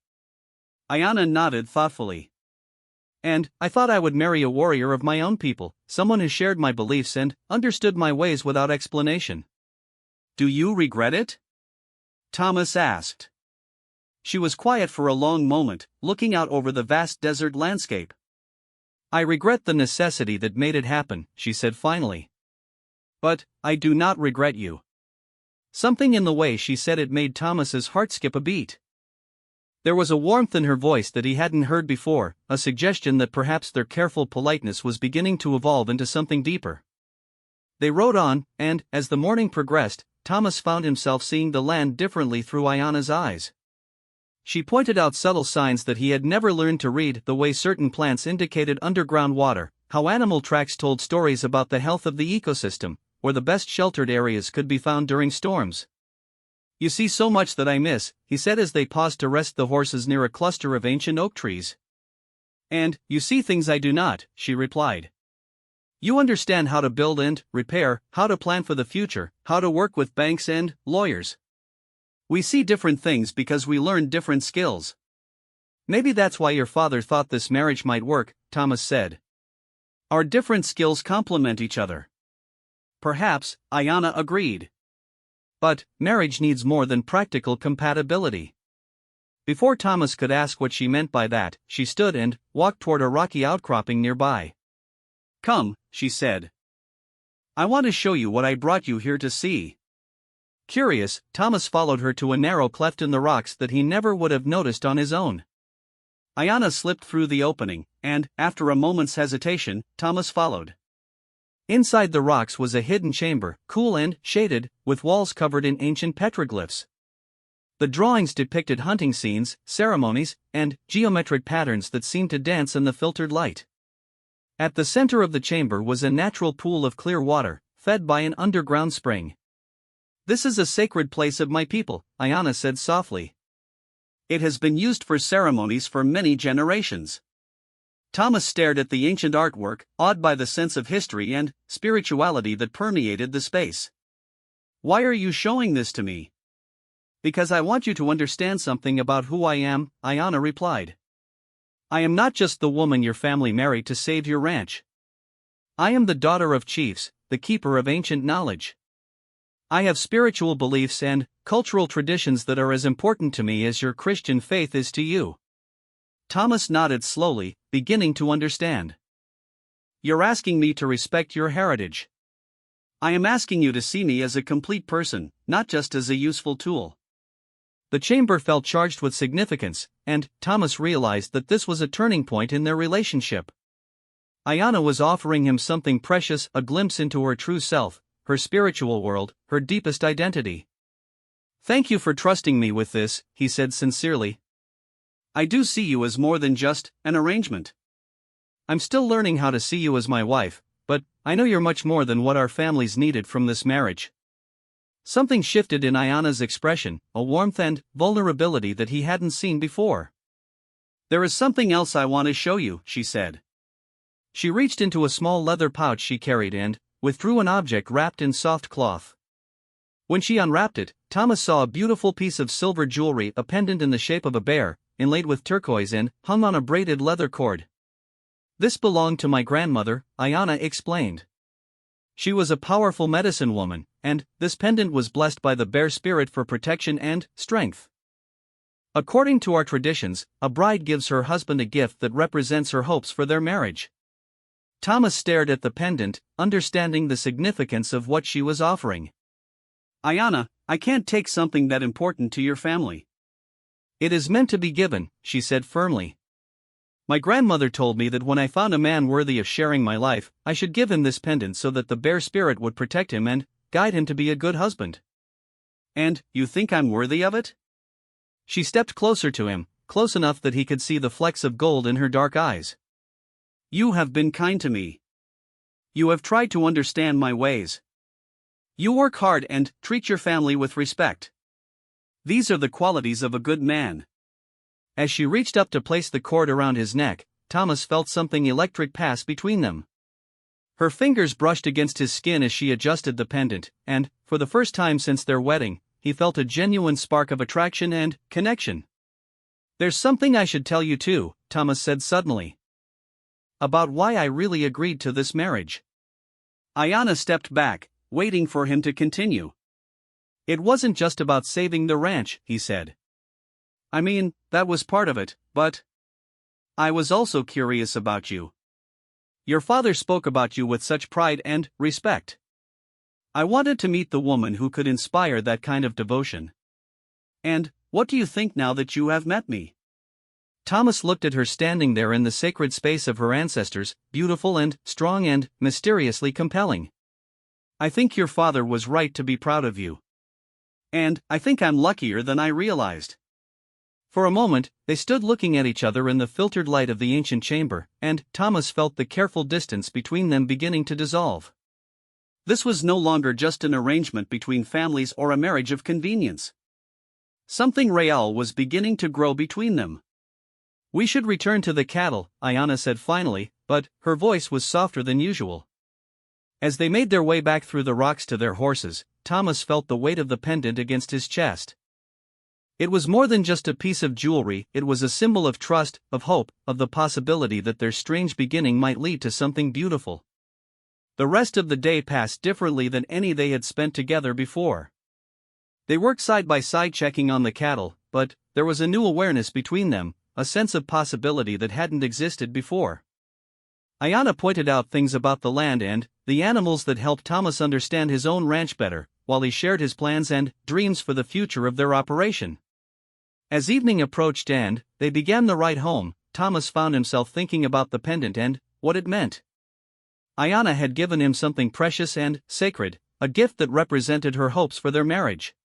Ayanna nodded thoughtfully. "And I thought I would marry a warrior of my own people, someone who shared my beliefs and understood my ways without explanation." "Do you regret it?" Thomas asked. She was quiet for a long moment, looking out over the vast desert landscape. "I regret the necessity that made it happen," she said finally. "But I do not regret you." Something in the way she said it made Thomas's heart skip a beat. There was a warmth in her voice that he hadn't heard before, a suggestion that perhaps their careful politeness was beginning to evolve into something deeper. They rode on, and, as the morning progressed, Thomas found himself seeing the land differently through Ayanna's eyes. She pointed out subtle signs that he had never learned to read, the way certain plants indicated underground water, how animal tracks told stories about the health of the ecosystem, or the best sheltered areas could be found during storms. "You see so much that I miss," he said as they paused to rest the horses near a cluster of ancient oak trees. "And you see things I do not," she replied. You understand how to build and repair, how to plan for the future, how to work with banks and lawyers. We see different things because we learn different skills. Maybe that's why your father thought this marriage might work, Thomas said. Our different skills complement each other. Perhaps, Ayanna agreed. But, marriage needs more than practical compatibility. Before Thomas could ask what she meant by that, she stood and walked toward a rocky outcropping nearby. Come, she said. I want to show you what I brought you here to see. Curious, Thomas followed her to a narrow cleft in the rocks that he never would have noticed on his own. Ayanna slipped through the opening, and, after a moment's hesitation, Thomas followed. Inside the rocks was a hidden chamber, cool and shaded, with walls covered in ancient petroglyphs. The drawings depicted hunting scenes, ceremonies, and geometric patterns that seemed to dance in the filtered light. At the center of the chamber was a natural pool of clear water, fed by an underground spring. This is a sacred place of my people, Ayanna said softly. It has been used for ceremonies for many generations. Thomas stared at the ancient artwork, awed by the sense of history and spirituality that permeated the space. Why are you showing this to me? Because I want you to understand something about who I am, Ayanna replied. I am not just the woman your family married to save your ranch. I am the daughter of chiefs, the keeper of ancient knowledge. I have spiritual beliefs and cultural traditions that are as important to me as your Christian faith is to you. Thomas nodded slowly, beginning to understand. You're asking me to respect your heritage. I am asking you to see me as a complete person, not just as a useful tool. The chamber felt charged with significance, and Thomas realized that this was a turning point in their relationship. Ayanna was offering him something precious, a glimpse into her true self, her spiritual world, her deepest identity. Thank you for trusting me with this, he said sincerely. I do see you as more than just an arrangement. I'm still learning how to see you as my wife, but I know you're much more than what our families needed from this marriage. Something shifted in Ayanna's expression, a warmth and vulnerability that he hadn't seen before. There is something else I want to show you, she said. She reached into a small leather pouch she carried and withdrew an object wrapped in soft cloth. When she unwrapped it, Thomas saw a beautiful piece of silver jewelry, a pendant in the shape of a bear, inlaid with turquoise and hung on a braided leather cord. This belonged to my grandmother, Ayanna explained. She was a powerful medicine woman, and this pendant was blessed by the bear spirit for protection and strength. According to our traditions, a bride gives her husband a gift that represents her hopes for their marriage. Thomas stared at the pendant, understanding the significance of what she was offering. Ayanna, I can't take something that important to your family. It is meant to be given, she said firmly. My grandmother told me that when I found a man worthy of sharing my life, I should give him this pendant so that the bear spirit would protect him and guide him to be a good husband. And, you think I'm worthy of it? She stepped closer to him, close enough that he could see the flecks of gold in her dark eyes. You have been kind to me. You have tried to understand my ways. You work hard and treat your family with respect. These are the qualities of a good man. As she reached up to place the cord around his neck, Thomas felt something electric pass between them. Her fingers brushed against his skin as she adjusted the pendant, and, for the first time since their wedding, he felt a genuine spark of attraction and connection. There's something I should tell you too, Thomas said suddenly. About why I really agreed to this marriage. Ayanna stepped back, waiting for him to continue. It wasn't just about saving the ranch, he said. I mean, that was part of it, but I was also curious about you. Your father spoke about you with such pride and respect. I wanted to meet the woman who could inspire that kind of devotion. And, what do you think now that you have met me? Thomas looked at her standing there in the sacred space of her ancestors, beautiful and strong and mysteriously compelling. I think your father was right to be proud of you. And I think I'm luckier than I realized. For a moment, they stood looking at each other in the filtered light of the ancient chamber, and Thomas felt the careful distance between them beginning to dissolve. This was no longer just an arrangement between families or a marriage of convenience. Something real was beginning to grow between them. We should return to the cattle, Ayanna said finally, but her voice was softer than usual. As they made their way back through the rocks to their horses, Thomas felt the weight of the pendant against his chest. It was more than just a piece of jewelry, it was a symbol of trust, of hope, of the possibility that their strange beginning might lead to something beautiful. The rest of the day passed differently than any they had spent together before. They worked side by side checking on the cattle, but there was a new awareness between them, a sense of possibility that hadn't existed before. Ayanna pointed out things about the land and the animals that helped Thomas understand his own ranch better, while he shared his plans and dreams for the future of their operation. As evening approached and they began the ride home, Thomas found himself thinking about the pendant and what it meant. Ayanna had given him something precious and sacred, a gift that represented her hopes for their marriage.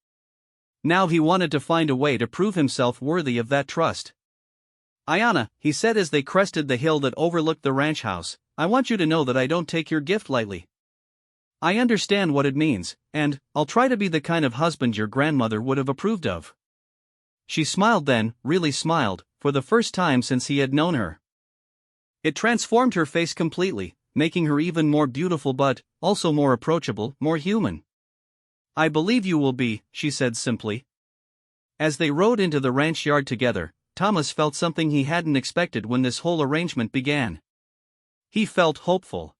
Now he wanted to find a way to prove himself worthy of that trust. "Ayanna," he said as they crested the hill that overlooked the ranch house, "I want you to know that I don't take your gift lightly. I understand what it means, and I'll try to be the kind of husband your grandmother would have approved of." She smiled then, really smiled, for the first time since he had known her. It transformed her face completely, making her even more beautiful but also more approachable, more human. "I believe you will be," she said simply. As they rode into the ranch yard together, Thomas felt something he hadn't expected when this whole arrangement began. He felt hopeful.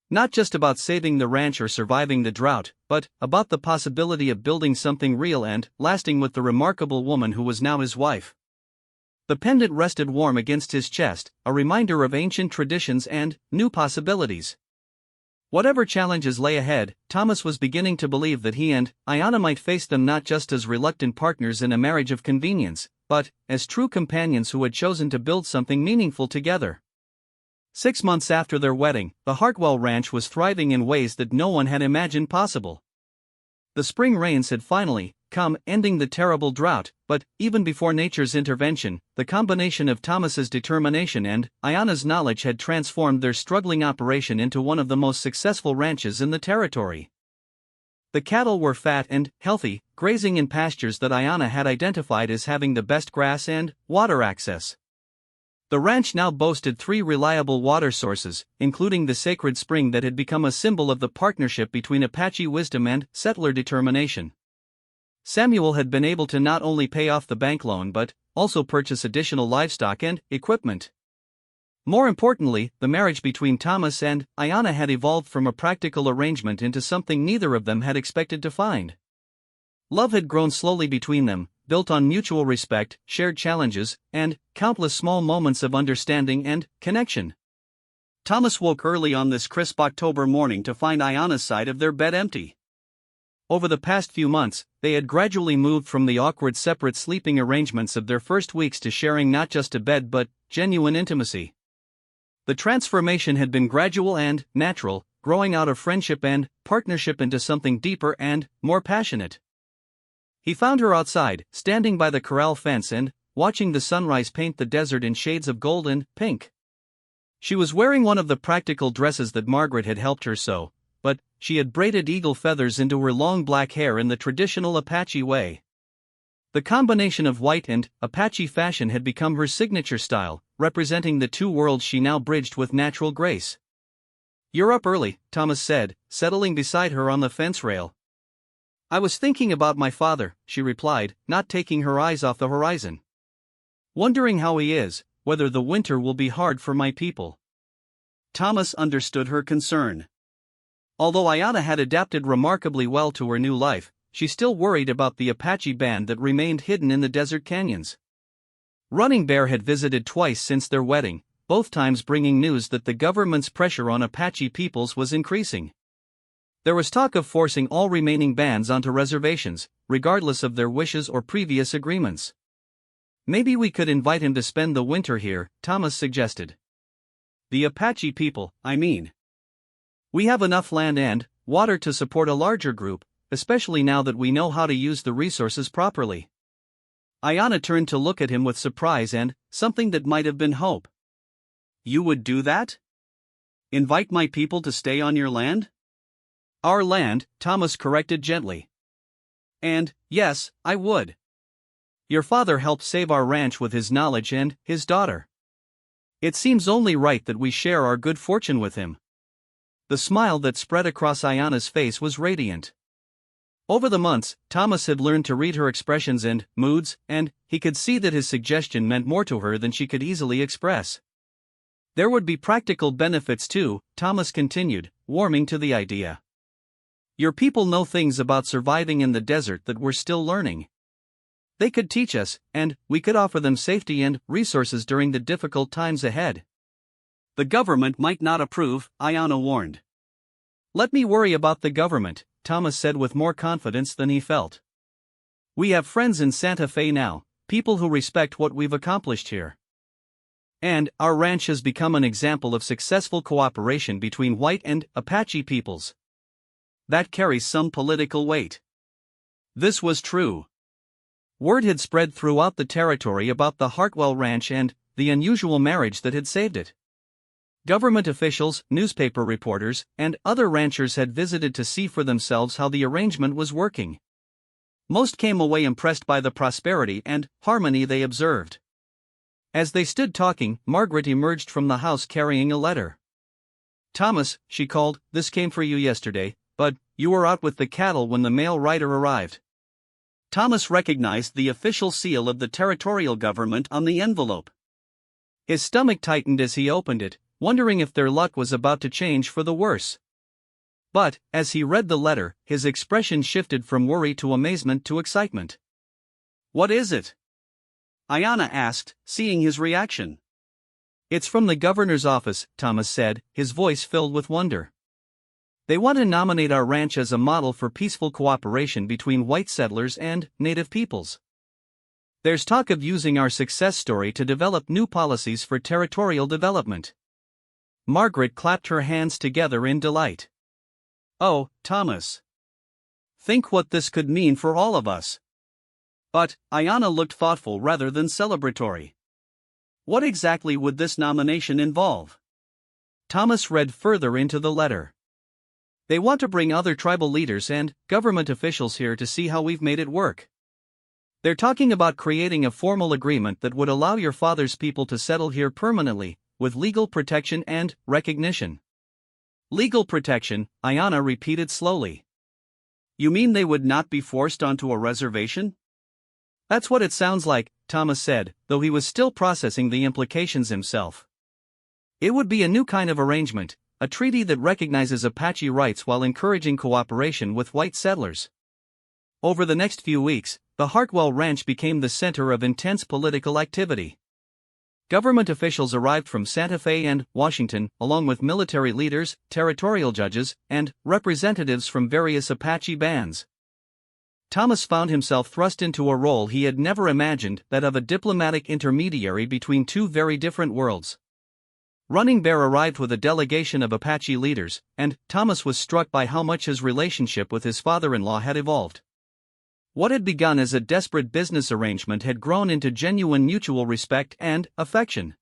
Not just about saving the ranch or surviving the drought, but about the possibility of building something real and lasting with the remarkable woman who was now his wife. The pendant rested warm against his chest, a reminder of ancient traditions and new possibilities. Whatever challenges lay ahead, Thomas was beginning to believe that he and Ayanna might face them not just as reluctant partners in a marriage of convenience, but as true companions who had chosen to build something meaningful together. 6 months after their wedding, the Hartwell Ranch was thriving in ways that no one had imagined possible. The spring rains had finally come, ending the terrible drought, but even before nature's intervention, the combination of Thomas's determination and Ayanna's knowledge had transformed their struggling operation into one of the most successful ranches in the territory. The cattle were fat and healthy, grazing in pastures that Ayanna had identified as having the best grass and water access. The ranch now boasted 3 reliable water sources, including the sacred spring that had become a symbol of the partnership between Apache wisdom and settler determination. Samuel had been able to not only pay off the bank loan but also purchase additional livestock and equipment. More importantly, the marriage between Thomas and Ayanna had evolved from a practical arrangement into something neither of them had expected to find. Love had grown slowly between them, built on mutual respect, shared challenges, and countless small moments of understanding and connection. Thomas woke early on this crisp October morning to find Ayanna's side of their bed empty. Over the past few months, they had gradually moved from the awkward separate sleeping arrangements of their first weeks to sharing not just a bed but genuine intimacy. The transformation had been gradual and natural, growing out of friendship and partnership into something deeper and more passionate. He found her outside, standing by the corral fence and watching the sunrise paint the desert in shades of gold and pink. She was wearing one of the practical dresses that Margaret had helped her sew, but she had braided eagle feathers into her long black hair in the traditional Apache way. The combination of white and Apache fashion had become her signature style, representing the two worlds she now bridged with natural grace. "You're up early," Thomas said, settling beside her on the fence rail. "I was thinking about my father," she replied, not taking her eyes off the horizon. "Wondering how he is, whether the winter will be hard for my people." Thomas understood her concern. Although Ayanna had adapted remarkably well to her new life, she still worried about the Apache band that remained hidden in the desert canyons. Running Bear had visited twice since their wedding, both times bringing news that the government's pressure on Apache peoples was increasing. There was talk of forcing all remaining bands onto reservations, regardless of their wishes or previous agreements. "Maybe we could invite him to spend the winter here," Thomas suggested. "The Apache people, I mean. We have enough land and water to support a larger group, especially now that we know how to use the resources properly." Ayanna turned to look at him with surprise and something that might have been hope. "You would do that? Invite my people to stay on your land?" "Our land," Thomas corrected gently. "And, yes, I would. Your father helped save our ranch with his knowledge and his daughter. It seems only right that we share our good fortune with him." The smile that spread across Ayana's face was radiant. Over the months, Thomas had learned to read her expressions and moods, and he could see that his suggestion meant more to her than she could easily express. There would be practical benefits too, Thomas continued, warming to the idea. Your people know things about surviving in the desert that we're still learning. They could teach us, and we could offer them safety and resources during the difficult times ahead. The government might not approve, Ayana warned. Let me worry about the government, Thomas said with more confidence than he felt. We have friends in Santa Fe now, people who respect what we've accomplished here. And our ranch has become an example of successful cooperation between white and Apache peoples. That carries some political weight. This was true. Word had spread throughout the territory about the Heartfelt ranch and the unusual marriage that had saved it. Government officials, newspaper reporters, and other ranchers had visited to see for themselves how the arrangement was working. Most came away impressed by the prosperity and harmony they observed. As they stood talking, Margaret emerged from the house carrying a letter. Thomas, she called, this came for you yesterday, but you were out with the cattle when the mail rider arrived. Thomas recognized the official seal of the territorial government on the envelope. His stomach tightened as he opened it, wondering if their luck was about to change for the worse. But, as he read the letter, his expression shifted from worry to amazement to excitement. What is it? Ayana asked, seeing his reaction. It's from the governor's office, Thomas said, his voice filled with wonder. They want to nominate our ranch as a model for peaceful cooperation between white settlers and native peoples. There's talk of using our success story to develop new policies for territorial development. Margaret clapped her hands together in delight. Oh, Thomas. Think what this could mean for all of us. But Ayana looked thoughtful rather than celebratory. What exactly would this nomination involve? Thomas read further into the letter. They want to bring other tribal leaders and government officials here to see how we've made it work. They're talking about creating a formal agreement that would allow your father's people to settle here permanently, with legal protection and recognition. Legal protection, Ayana repeated slowly. You mean they would not be forced onto a reservation? That's what it sounds like, Thomas said, though he was still processing the implications himself. It would be a new kind of arrangement, a treaty that recognizes Apache rights while encouraging cooperation with white settlers. Over the next few weeks, the Heartfelt Ranch became the center of intense political activity. Government officials arrived from Santa Fe and Washington, along with military leaders, territorial judges, and representatives from various Apache bands. Thomas found himself thrust into a role he had never imagined, that of a diplomatic intermediary between two very different worlds. Running Bear arrived with a delegation of Apache leaders, and Thomas was struck by how much his relationship with his father-in-law had evolved. What had begun as a desperate business arrangement had grown into genuine mutual respect and affection.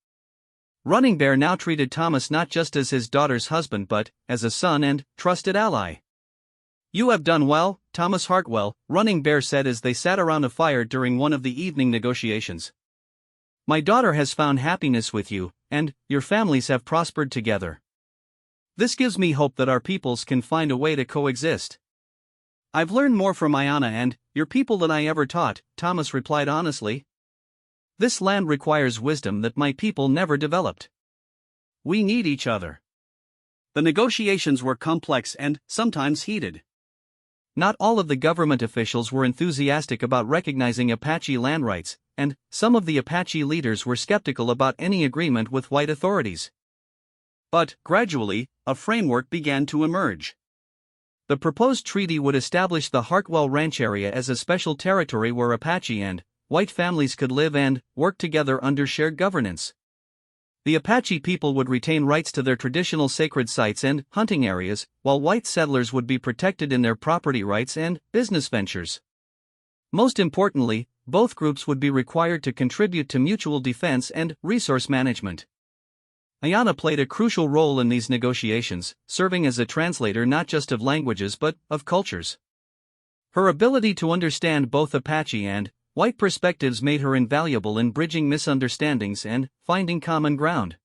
Running Bear now treated Thomas not just as his daughter's husband but as a son and trusted ally. You have done well, Thomas Heartfelt, Running Bear said as they sat around a fire during one of the evening negotiations. My daughter has found happiness with you, and your families have prospered together. This gives me hope that our peoples can find a way to coexist. I've learned more from Ayana and your people than I ever taught, Thomas replied honestly. This land requires wisdom that my people never developed. We need each other. The negotiations were complex and sometimes heated. Not all of the government officials were enthusiastic about recognizing Apache land rights, and some of the Apache leaders were skeptical about any agreement with white authorities. But, gradually, a framework began to emerge. The proposed treaty would establish the Heartfelt Ranch area as a special territory where Apache and white families could live and work together under shared governance. The Apache people would retain rights to their traditional sacred sites and hunting areas, while white settlers would be protected in their property rights and business ventures. Most importantly, both groups would be required to contribute to mutual defense and resource management. Ayana played a crucial role in these negotiations, serving as a translator not just of languages but of cultures. Her ability to understand both Apache and white perspectives made her invaluable in bridging misunderstandings and finding common ground.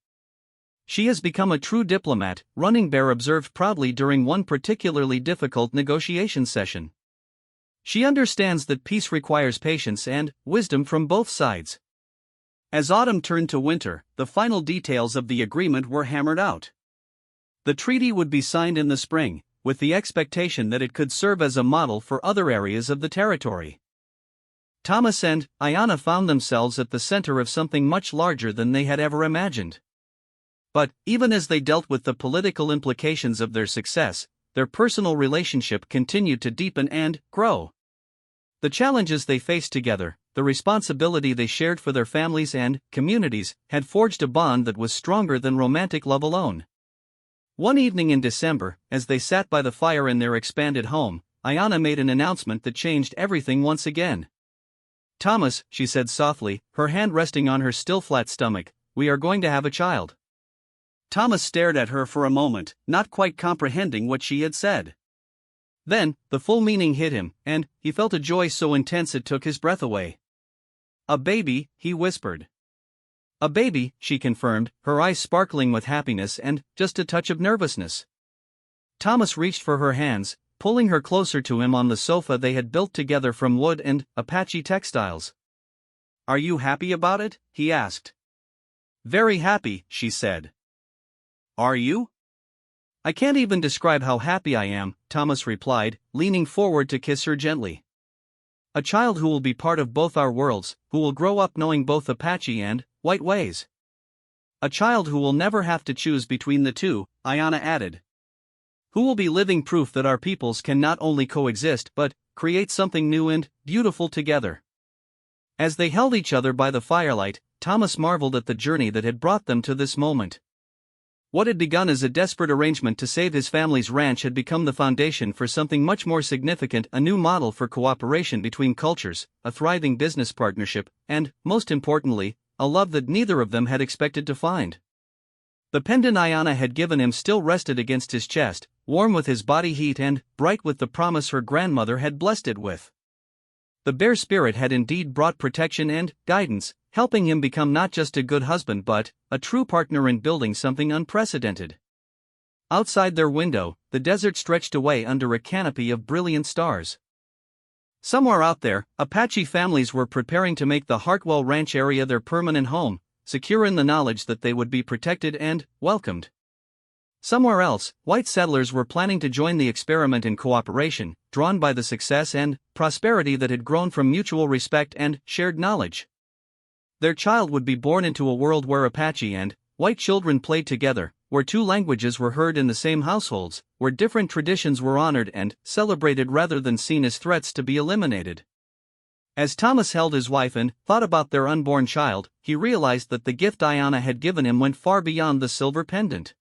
She has become a true diplomat, Running Bear observed proudly during one particularly difficult negotiation session. She understands that peace requires patience and wisdom from both sides. As autumn turned to winter, the final details of the agreement were hammered out. The treaty would be signed in the spring, with the expectation that it could serve as a model for other areas of the territory. Thomas and Ayanna found themselves at the center of something much larger than they had ever imagined. But, even as they dealt with the political implications of their success, their personal relationship continued to deepen and grow. The challenges they faced together, the responsibility they shared for their families and communities, had forged a bond that was stronger than romantic love alone. One evening in December, as they sat by the fire in their expanded home, Ayanna made an announcement that changed everything once again. "Thomas," she said softly, her hand resting on her still flat stomach, "we are going to have a child." Thomas stared at her for a moment, not quite comprehending what she had said. Then, the full meaning hit him, and he felt a joy so intense it took his breath away. "A baby," he whispered. "A baby," she confirmed, her eyes sparkling with happiness and just a touch of nervousness. Thomas reached for her hands, pulling her closer to him on the sofa they had built together from wood and Apache textiles. "Are you happy about it?" he asked. "Very happy," she said. "Are you?" "I can't even describe how happy I am," Thomas replied, leaning forward to kiss her gently. "A child who will be part of both our worlds, who will grow up knowing both Apache and white ways. A child who will never have to choose between the two," Ayanna added. "Who will be living proof that our peoples can not only coexist but create something new and beautiful together." As they held each other by the firelight, Thomas marveled at the journey that had brought them to this moment. What had begun as a desperate arrangement to save his family's ranch had become the foundation for something much more significant, a new model for cooperation between cultures, a thriving business partnership, and, most importantly, a love that neither of them had expected to find. The pendant Ayanna had given him still rested against his chest, warm with his body heat and bright with the promise her grandmother had blessed it with. The bear spirit had indeed brought protection and guidance, helping him become not just a good husband but a true partner in building something unprecedented. Outside their window, the desert stretched away under a canopy of brilliant stars. Somewhere out there, Apache families were preparing to make the Heartfelt ranch area their permanent home, secure in the knowledge that they would be protected and welcomed. Somewhere else, white settlers were planning to join the experiment in cooperation, drawn by the success and prosperity that had grown from mutual respect and shared knowledge. Their child would be born into a world where Apache and white children played together, where two languages were heard in the same households, where different traditions were honored and celebrated rather than seen as threats to be eliminated. As Thomas held his wife and thought about their unborn child, he realized that the gift Ayanna had given him went far beyond the silver pendant.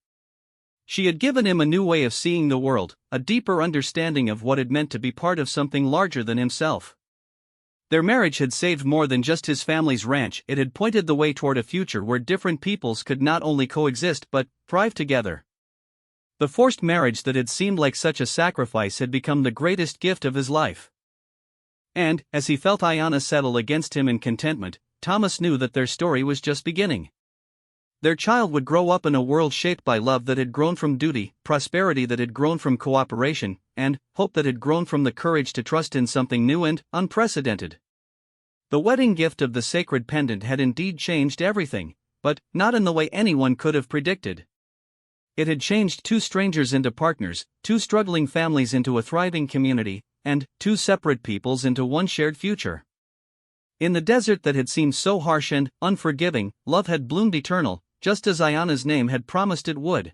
She had given him a new way of seeing the world, a deeper understanding of what it meant to be part of something larger than himself. Their marriage had saved more than just his family's ranch, it had pointed the way toward a future where different peoples could not only coexist but thrive together. The forced marriage that had seemed like such a sacrifice had become the greatest gift of his life. And, as he felt Ayanna settle against him in contentment, Thomas knew that their story was just beginning. Their child would grow up in a world shaped by love that had grown from duty, prosperity that had grown from cooperation, and hope that had grown from the courage to trust in something new and unprecedented. The wedding gift of the sacred pendant had indeed changed everything, but not in the way anyone could have predicted. It had changed two strangers into partners, two struggling families into a thriving community, and two separate peoples into one shared future. In the desert that had seemed so harsh and unforgiving, love had bloomed eternal, just as Ayanna's name had promised it would.